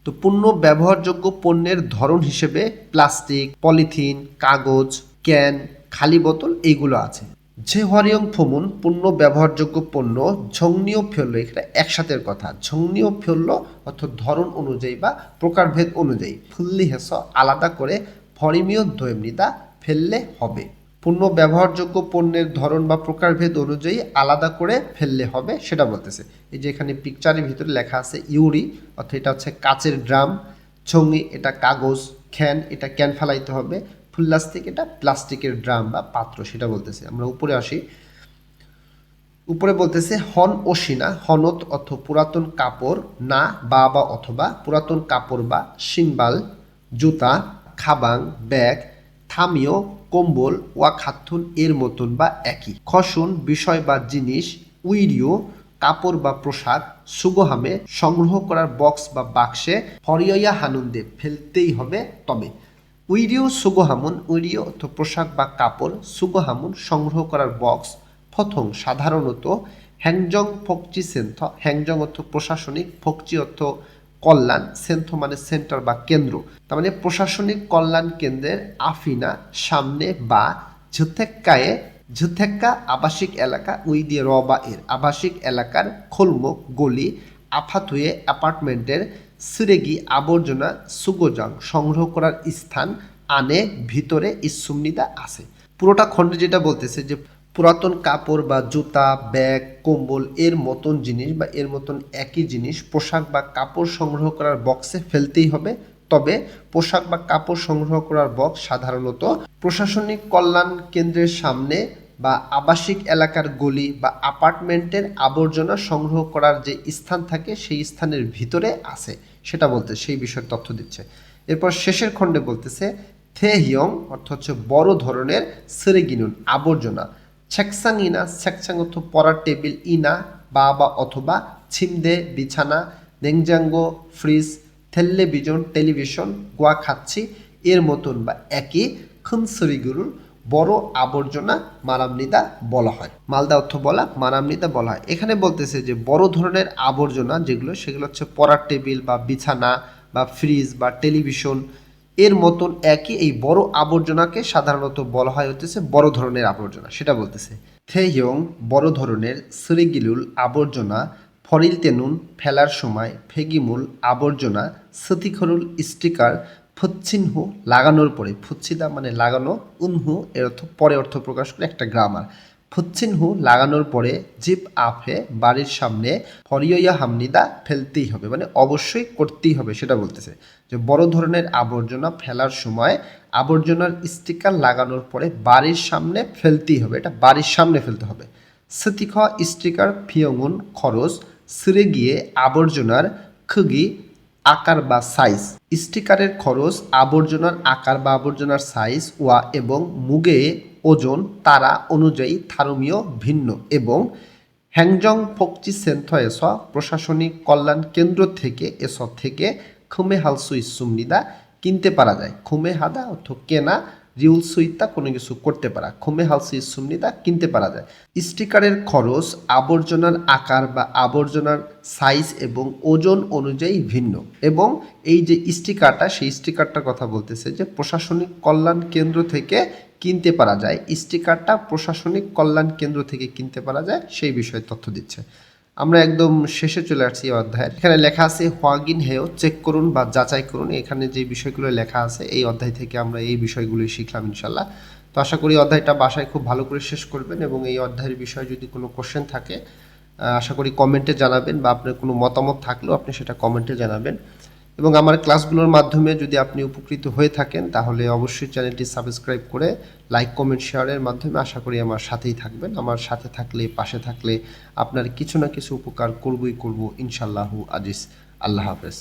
তো পূর্ণ ব্যবহারযোগ্য পণ্যের ধরন হিসেবে প্লাস্টিক, পলিথিন, কাগজ, ক্যান, খালি বোতল এইগুলো আছে। যে হরিয়ং ফমুন পূর্ণ ব্যবহারযোগ্য পণ্য, ঝংনিও ফেললো এখানে একসাথের কথা, ঝংনিও ফেললো অর্থাৎ ধরন অনুযায়ী বা প্রকারভেদ অনুযায়ী, ফুল্লি হেস আলাদা করে ফরিমিও দৈমনিদা ফেললে হবে, পূর্ণ ব্যবহারযোগ্য পণ্যের ধরন বা প্রকারভেদ অনুযায়ী আলাদা করে ফেললে হবে সেটা বলতেছে। এই যে এখানে পিকচারের ভিতরে লেখা আছে ইউরি অর্থাৎ এটা হচ্ছে কাচের ড্রাম, ঝঙ্গি এটা কাগজ, খ্যান এটা ক্যান ফেলাইতে হবে, প্লাস্টিক এটা প্লাস্টিকের ড্রাম বা পাত্র সেটা বলতেছে। আমরা উপরে আসি, উপরে বলতেছে হন ও সিনা, হনত অর্থ পুরাতন কাপড়, না বা অথবা পুরাতন কাপড় বা সিনবাল জুতা, খাবাং ব্যাগ, থামিও কম্বল, ওয়া খাথুন এর মতন বা একই, খসুন বিষয় বা জিনিস, উইরিও কাপড় বা পোশাক, সুগহামে সংগ্রহ করার বক্স বা বাক্সে, ফরিয়া হানুন্দে ফেলতেই হবে তবে। উইরিও সুগহামুন, উইরিও অর্থ পোশাক বা কাপড়, সুগহামুন সংগ্রহ করার বক্স, প্রথম সাধারণত হ্যাংজং ফকচি সেন্থ, হ্যাংজং অর্থ প্রশাসনিক, ফকচি অর্থ কল্যাণ, সেন্থ মানে সেন্টার বা কেন্দ্র, তার মানে প্রশাসনিক কল্যাণ কেন্দ্রের আফিনা সামনে বা ঝুথেক্কায়ে, ঝুথেক্কা আবাসিক এলাকা, উই দিয়ে রবা এর আবাসিক এলাকার খোলমুখ গলি, আফাতুয়ে অ্যাপার্টমেন্টের সিরেগি আবর্জনা সুগোজাং সংগ্রহ করার স্থান, আনে ভিতরে ইসুমনিদা আছে। পুরোটা খণ্ডে যেটা বলতেছে যে পুরাতন কাপড় বা জুতা, ব্যাগ, কম্বল এর মতন জিনিস বা এর মতন একই জিনিস পোশাক বা কাপড় সংগ্রহ করার বক্সে ফেলতেই হবে। তবে পোশাক বা কাপড় সংগ্রহ করার বক্স সাধারণত প্রশাসনিক কল্যাণ কেন্দ্রের সামনে বা আবাসিক এলাকার গলি বা অ্যাপার্টমেন্টের আবর্জনা সংগ্রহ করার যে স্থান থাকে সেই স্থানের ভিতরে আছে, সেটা বলতে সেই বিষয়ের তথ্য দিচ্ছে। এরপর শেষের খণ্ডে বলতেছে থেহিয়ং অর্থ হচ্ছে বড় ধরনের সেরেগিনুন আবর্জনা, ছেকসাং ইনা, ছেকসাং অর্থ পড়ার টেবিল, ইনা বা অথবা, ছিমদে বিছানা, নেংজাঙ্গো ফ্রিজ, টেলিভিশন টেলিভিশন, গোয়া খাচ্ছি এর মতন বা একই খুনসরিগুরুর বড় আবর্জনা মারামনিদা বলা হয়। মালদা অর্থ বলা, মারামনিদা বলা হয়। এখানে বলতেছে যে বড় ধরনের আবর্জনা যেগুলো সেগুলো হচ্ছে পড়ার টেবিল বা বিছানা বা ফ্রিজ বা টেলিভিশন এর মতন একই এই বড় আবর্জনাকে সাধারণত বলা হয় হচ্ছে বড় ধরনের আবর্জনা, সেটা বলতেছে। থেইয়ং বড় ধরনের সরিগিলুল আবর্জনা, ফরিল তেনুন ফেলার সময়, ফেগিমুল আবর্জনা, সতিখরুল স্টিকার, ফুচ্ছিনহু লাগানোর পরে, ফুচ্ছিদা মানে লাগানো, উনহু এর অর্থ পরে অর্থ প্রকাশ করে একটা গ্রামার, ফুচ্ছিনহু লাগানোর পরে, জিপ আফে বাড়ির সামনে, ফরিয়া হামনিদা ফেলতেই হবে মানে অবশ্যই করতেই হবে, সেটা বলতেছে যে বড় ধরনের আবর্জনা ফেলার সময় আবর্জনার স্টিকার লাগানোর পরে বাড়ির সামনে ফেলতেই হবে, এটা বাড়ির সামনে ফেলতে হবে। সতিখ স্টিকার ফিয়ঙুন খরচ, সিরে গিয়ে আবর্জনার খুগি আকার বা সাইজ, স্টিকারের খরচ আবর্জনার আকার বা আবর্জনার সাইজ ওয়া এবং মুগে ওজন তারা অনুযায়ী থারমীয় ভিন্ন, এবং হ্যাংজং ফকচি সেন্থ এস প্রশাসনিক কল্যাণ কেন্দ্র থেকে এস থেকে খুমে হালসু ইসুমনিদা কিনতে পারা যায়। খুমে হাদা অর্থ কেনা, রিউল সুইতা কোনো কিছু করতে পারা, খুমে হালসু ইসুমনিদা কিনতে পারা যায়। স্টিকারের খরচ আবর্জনার আকার বা আবর্জনার সাইজ এবং ওজন অনুযায়ী ভিন্ন, এবং এই যে স্টিকারটা সেই স্টিকারটার কথা বলতেছে যে প্রশাসনিক কল্যাণ কেন্দ্র থেকে কিনতে পারা যায়, স্টিকারটা প্রশাসনিক কল্যাণ কেন্দ্র থেকে কিনতে পারা যায় সেই বিষয়ে তথ্য দিচ্ছে। আমরা একদম শেষে চলে আসছি এই অধ্যায়ের। এখানে লেখা আছে হোয়াগিন হেও চেক করুন বা যাচাই করুন, এখানে যে বিষয়গুলো লেখা আছে এই অধ্যায় থেকে আমরা এই বিষয়গুলোই শিখলাম ইনশাল্লাহ। তো আশা করি অধ্যায়টা বাসায় খুব ভালো করে শেষ করবেন, এবং এই অধ্যায়ের বিষয়ে যদি কোনো কোশ্চেন থাকে আশা করি কমেন্টে জানাবেন, বা আপনার কোনো মতামত থাকলেও আপনি সেটা কমেন্টে জানাবেন। এবং আমার ক্লাসগুলোর মাধ্যমে যদি আপনি উপকৃত হয়ে থাকেন তাহলে অবশ্যই চ্যানেলটি সাবস্ক্রাইব করে লাইক কমেন্ট শেয়ারের মাধ্যমে আশা করি আমার সাথেই থাকবেন। আমার সাথে থাকলে, পাশে থাকলে আপনার কিছু না কিছু উপকার করবই করব ইনশাল্লাহু আজিজ। আল্লাহ হাফেজ।